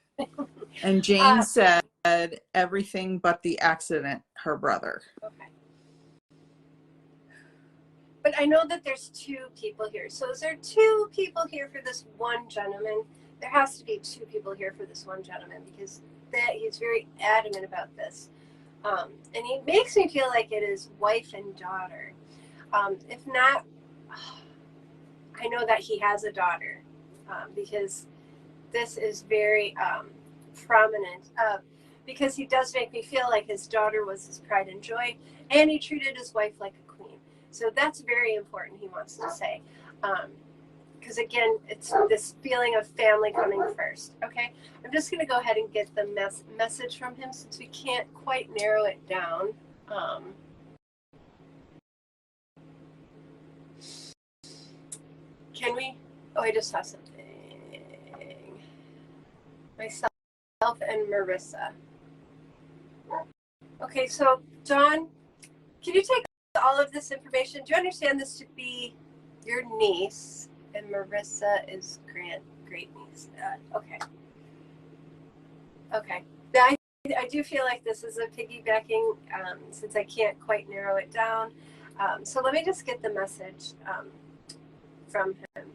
B: And Jane said everything but the accident, her brother.
A: Okay. But I know that there's two people here. So is there two people here for this one gentleman? There has to be two people here for this one gentleman, because he's very adamant about this. And he makes me feel like it is wife and daughter. If not, I know that he has a daughter, because this is very prominent, because he does make me feel like his daughter was his pride and joy, and he treated his wife like a queen. So that's very important, he wants to say. Because again, it's this feeling of family coming first. Okay, I'm just going to go ahead and get the message from him, since we can't quite narrow it down. Can we? Oh, I just saw something. Myself and Marissa. Okay, so Dawn, can you take all of this information? Do you understand this to be your niece, and Marissa is great niece? Okay. I do feel like this is a piggybacking, since I can't quite narrow it down. So let me just get the message from him.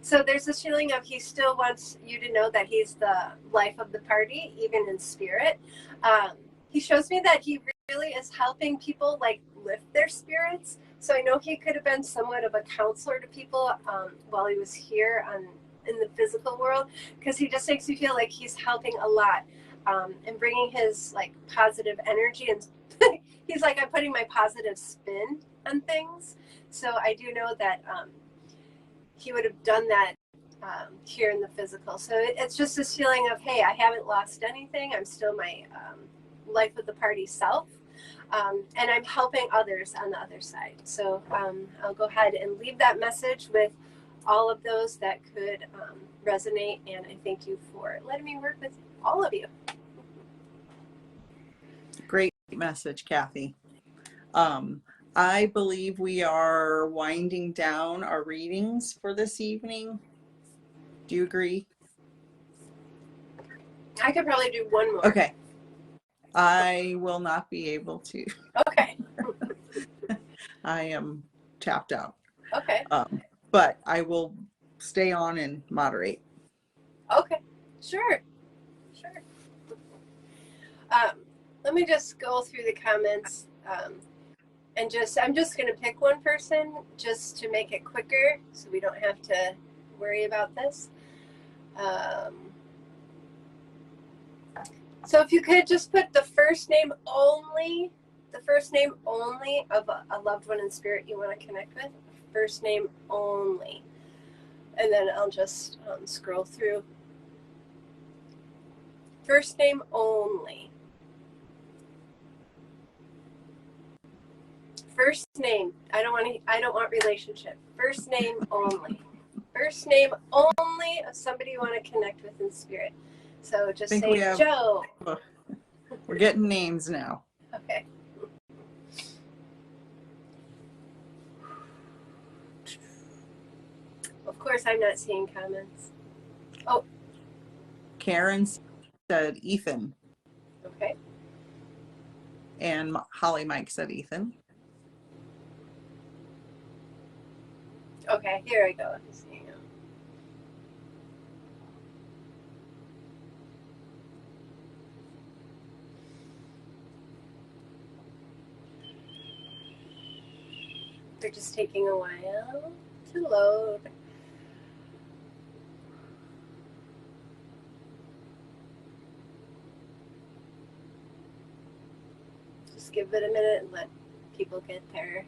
A: So there's this feeling of he still wants you to know that he's the life of the party, even in spirit. He shows me that he really is helping people like lift their spirits. So I know he could have been somewhat of a counselor to people while he was here in the physical world, because he just makes me feel like he's helping a lot and bringing his like positive energy, and he's like, I'm putting my positive spin on things. So I do know that he would have done that here in the physical. So it's just this feeling of, hey, I haven't lost anything. I'm still my life of the party self. And I'm helping others on the other side. So I'll go ahead and leave that message with all of those that could resonate. And I thank you for letting me work with all of you.
B: Great message, Kathy. I believe we are winding down our readings for this evening. Do you agree?
A: I could probably do one more.
B: Okay. I will not be able to.
A: Okay.
B: I am tapped out.
A: Okay.
B: But I will stay on and moderate.
A: Okay, sure. Let me just go through the comments, and I'm just going to pick one person just to make it quicker so we don't have to worry about this. So if you could just put the first name only of a loved one in spirit you want to connect with, first name only. And then I'll just scroll through. First name only. First name. I don't want relationship. First name only. First name only of somebody you want to connect with in spirit. So just say Joe.
B: We're getting names now.
A: Okay. Of course, I'm not seeing comments. Oh.
B: Karen said Ethan.
A: Okay.
B: And Holly Mike said Ethan.
A: Okay, here I go. They're just taking a while to load. Just give it a minute and let people get there.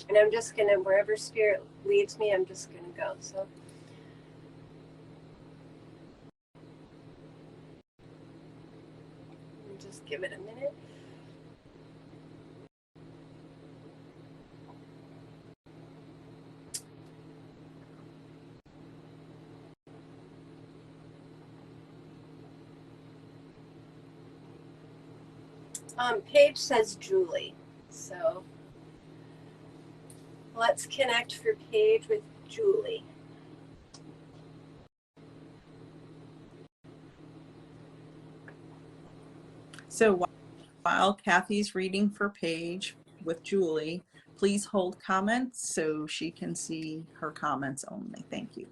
A: And I'm just going to, wherever spirit leads me, I'm just going to go. So just give it a minute. Paige says Julie. So let's connect for Paige with Julie.
B: So while Kathy's reading for Paige with Julie, please hold comments so she can see her comments only. Thank you.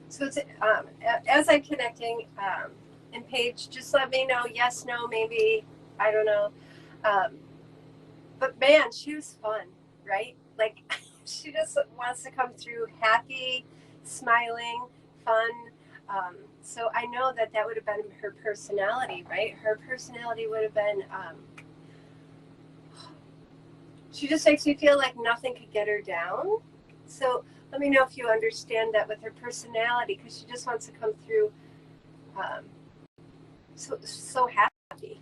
A: So it's, as I'm connecting, and Paige, just let me know, yes, no, maybe, I don't know. But man, she was fun, right? Like, she just wants to come through happy, smiling, fun. So I know that would have been her personality, right? Her personality would have been, she just makes me feel like nothing could get her down. So let me know if you understand that with her personality, because she just wants to come through so happy.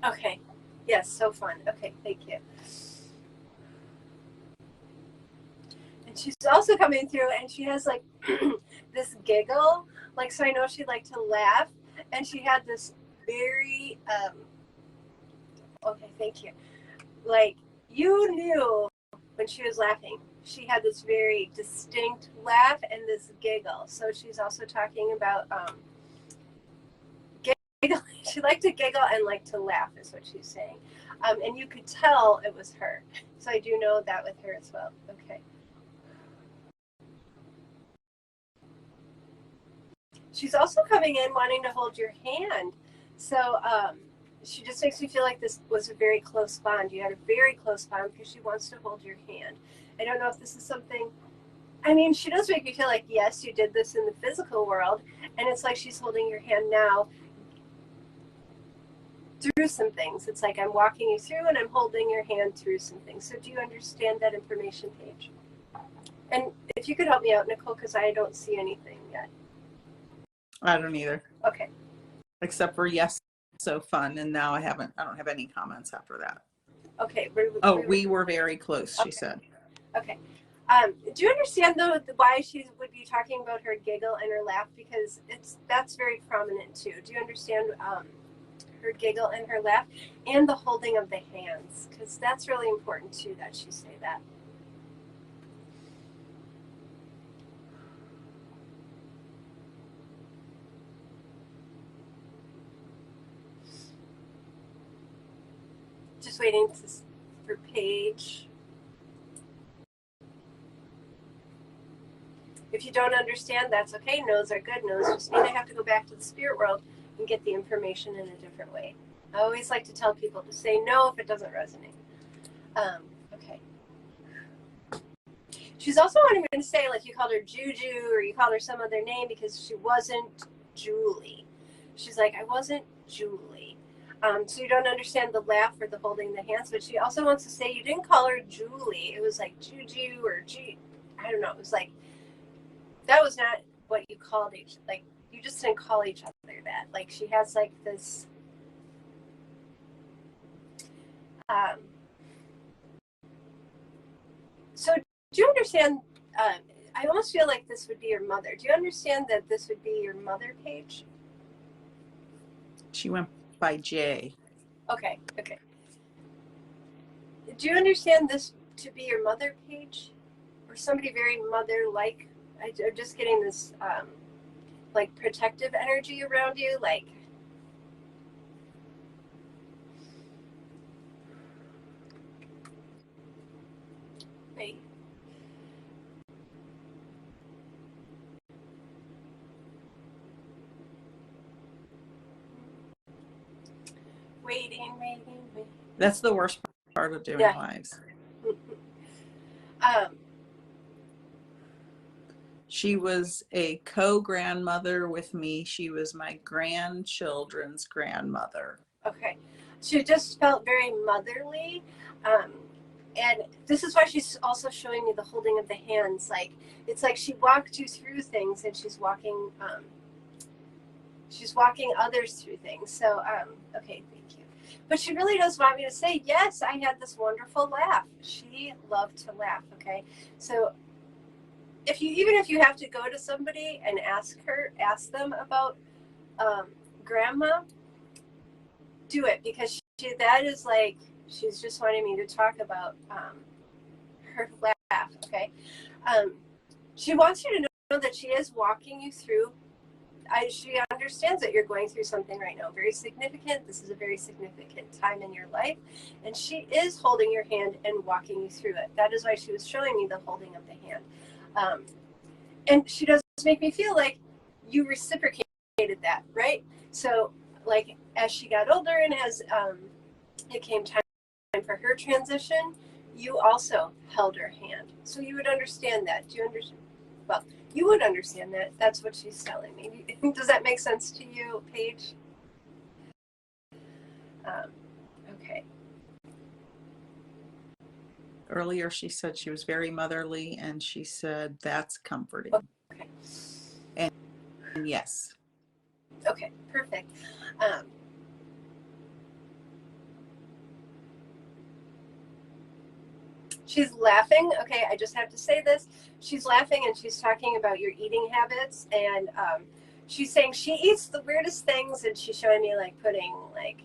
A: Okay. Yes, so fun. Okay, thank you. And she's also coming through, and she has like this giggle, like, so I know she'd like to laugh, and she had this very okay, thank you. Like, you knew when she was laughing, she had this very distinct laugh and this giggle. So she's also talking about giggle. She liked to giggle and liked to laugh, is what she's saying. And you could tell it was her. So I do know that with her as well. Okay. She's also coming in wanting to hold your hand. So she just makes me feel like this was a very close bond. You had a very close bond because she wants to hold your hand. I don't know if this is something, I mean, she does make me feel like, yes, you did this in the physical world. And it's like she's holding your hand now through some things. It's like I'm walking you through and I'm holding your hand through some things. So do you understand that information, Paige? And if you could help me out, Nicole, because I don't see anything yet.
B: I don't either.
A: Okay.
B: Except for yes, so fun. And now I don't have any comments after that.
A: Okay.
B: We were very close, she said.
A: Okay. Do you understand though why she would be talking about her giggle and her laugh? Because that's very prominent too. Do you understand her giggle and her laugh and the holding of the hands? Because that's really important too that she say that. Just waiting for Paige. If you don't understand, that's okay. No's are good. No's just mean I have to go back to the spirit world and get the information in a different way. I always like to tell people to say no if it doesn't resonate. Okay. She's also wanting me to say, like, you called her Juju or you called her some other name because she wasn't Julie. She's like, I wasn't Julie. So you don't understand the laugh or the holding the hands, but she also wants to say you didn't call her Julie. It was like Juju or I don't know. It was like, that was not what you called each, like, you just didn't call each other that. Like, she has like this, so do you understand, I almost feel like this would be your mother. Do you understand that this would be your mother, Paige?
B: She went by J.
A: Okay. Do you understand this to be your mother, Paige? Or somebody very mother-like? I'm just getting this, like, protective energy around you, like, wait. Waiting.
B: That's the worst part of doing lives. She was a co-grandmother with me. She was my grandchildren's grandmother.
A: Okay. She just felt very motherly. And this is why she's also showing me the holding of the hands. Like, it's like she walked you through things and she's walking others through things. So, okay, thank you. But she really does want me to say, yes, I had this wonderful laugh. She loved to laugh, okay? So even if you have to go to somebody and ask them about grandma, do it, because that is like, she's just wanting me to talk about her laugh, okay? She wants you to know that she is walking you through. She understands that you're going through something right now, very significant. This is a very significant time in your life, and she is holding your hand and walking you through it. That is why she was showing me the holding of the hand. And she does make me feel like you reciprocated that, right? So, like, as she got older and as it came time for her transition, you also held her hand. So you would understand that. Do you understand? Well, you would understand that. That's what she's telling me. Does that make sense to you, Paige? Okay.
B: Earlier, she said she was very motherly, and she said that's comforting.
A: Okay.
B: And yes.
A: Okay, perfect. She's laughing. Okay, I just have to say this. She's laughing and she's talking about your eating habits, and she's saying she eats the weirdest things, and she's showing me like putting like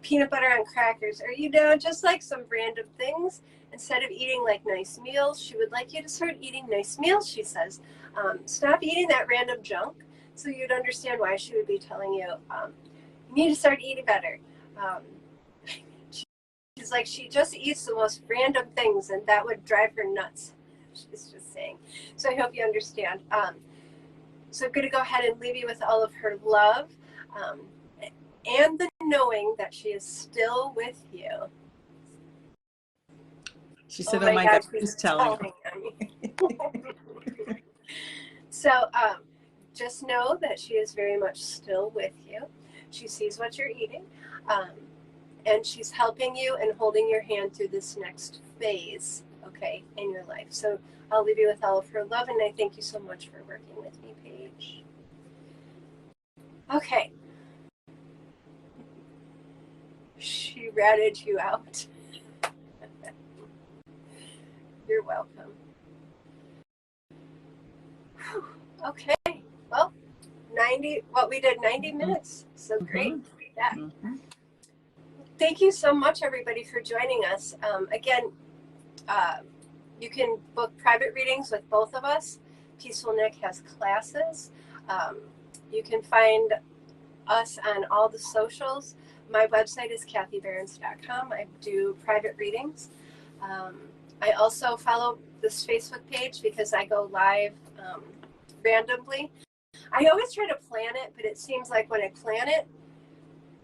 A: peanut butter on crackers, or just like some random things. Instead of eating like nice meals, she would like you to start eating nice meals, she says. Stop eating that random junk. So you'd understand why she would be telling you, you need to start eating better. She's like, she just eats the most random things, and that would drive her nuts. She's just saying. So I hope you understand. So I'm going to go ahead and leave you with all of her love, and the knowing that she is still with you.
B: She said, oh my God, she's telling
A: me. So just know that she is very much still with you. She sees what you're eating, and she's helping you and holding your hand through this next phase, okay, in your life. So I'll leave you with all of her love, and I thank you so much for working with me, Paige. Okay. She ratted you out. You're welcome. Okay. Well, we did 90 minutes. So great. Yeah. Thank you so much, everybody, for joining us. Again, you can book private readings with both of us. Peaceful Nik has classes. You can find us on all the socials. My website is kathybehrens.com. I do private readings. I also follow this Facebook page because I go live randomly. I always try to plan it, but it seems like when I plan it,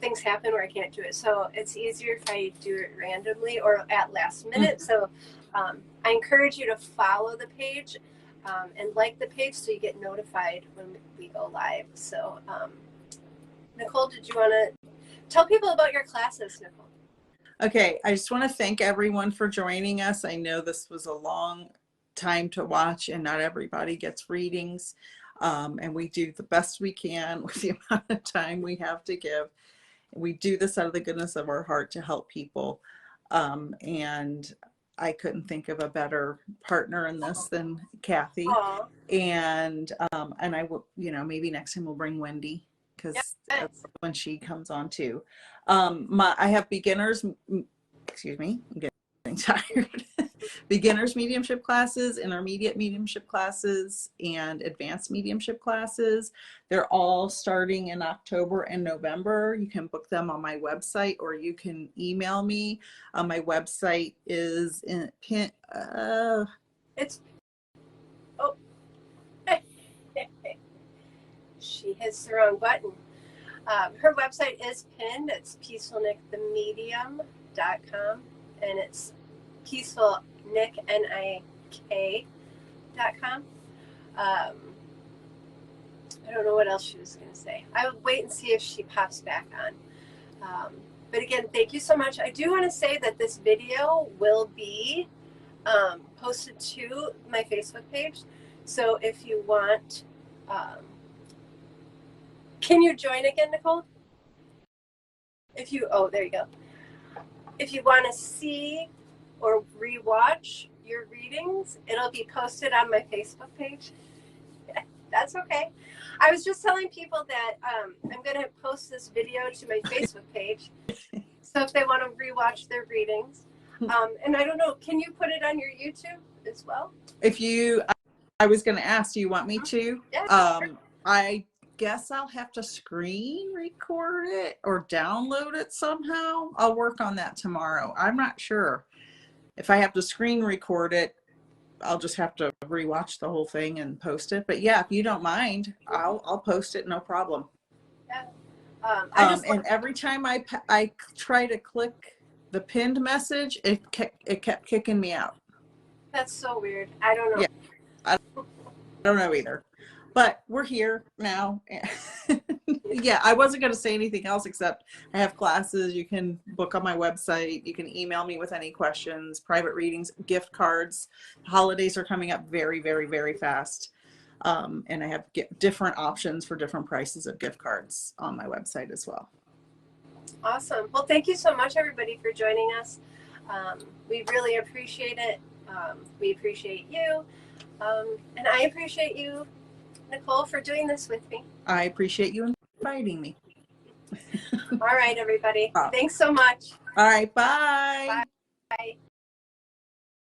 A: things happen where I can't do it. So it's easier if I do it randomly or at last minute. So I encourage you to follow the page and like the page so you get notified when we go live. So Nicole, did you want to tell people about your classes, Nicole?
B: Okay, I just want to thank everyone for joining us. I know this was a long time to watch and not everybody gets readings. And we do the best we can with the amount of time we have to give. We do this out of the goodness of our heart to help people. And I couldn't think of a better partner in this than Kathy.
A: Aww.
B: And I will, maybe next time we'll bring Wendy, because when she comes on too. I have beginners, excuse me, I'm getting tired. Beginners mediumship classes, intermediate mediumship classes, and advanced mediumship classes. They're all starting in October and November. You can book them on my website or you can email me. My website is
A: she hits the wrong button. Her website is pinned. It's peacefulnikthemedium.com, and it's peacefulnik, Nik.com. I don't know what else she was going to say. I would wait and see if she pops back on. But again, thank you so much. I do want to say that this video will be posted to my Facebook page. So if you want... can you join again, Nicole? There you go. If you want to see or rewatch your readings, it'll be posted on my Facebook page. That's okay. I was just telling people that I'm going to post this video to my Facebook page. So if they want to rewatch their readings, and I don't know, can you put it on your YouTube as well?
B: I was going to ask, do you want me to?
A: Yeah, sure.
B: I guess I'll have to screen record it or download it somehow. I'll work on that tomorrow. I'm not sure if I have to screen record it. I'll just have to rewatch the whole thing and post it. But yeah, if you don't mind, I'll post it, no problem.
A: Yeah.
B: And every time I try to click the pinned message, it kept kicking me out.
A: That's so weird. I don't know.
B: Yeah, I don't know either. But we're here now. Yeah, I wasn't going to say anything else except I have classes. You can book on my website. You can email me with any questions, private readings, gift cards. Holidays are coming up very, very, very fast. And I have different options for different prices of gift cards on my website as well.
A: Awesome. Well, thank you so much, everybody, for joining us. We really appreciate it. We appreciate you. And I appreciate you, Nicole, for doing this with me.
B: I appreciate you inviting me.
A: All right, everybody. Thanks so much.
B: All right. Bye.
A: Bye.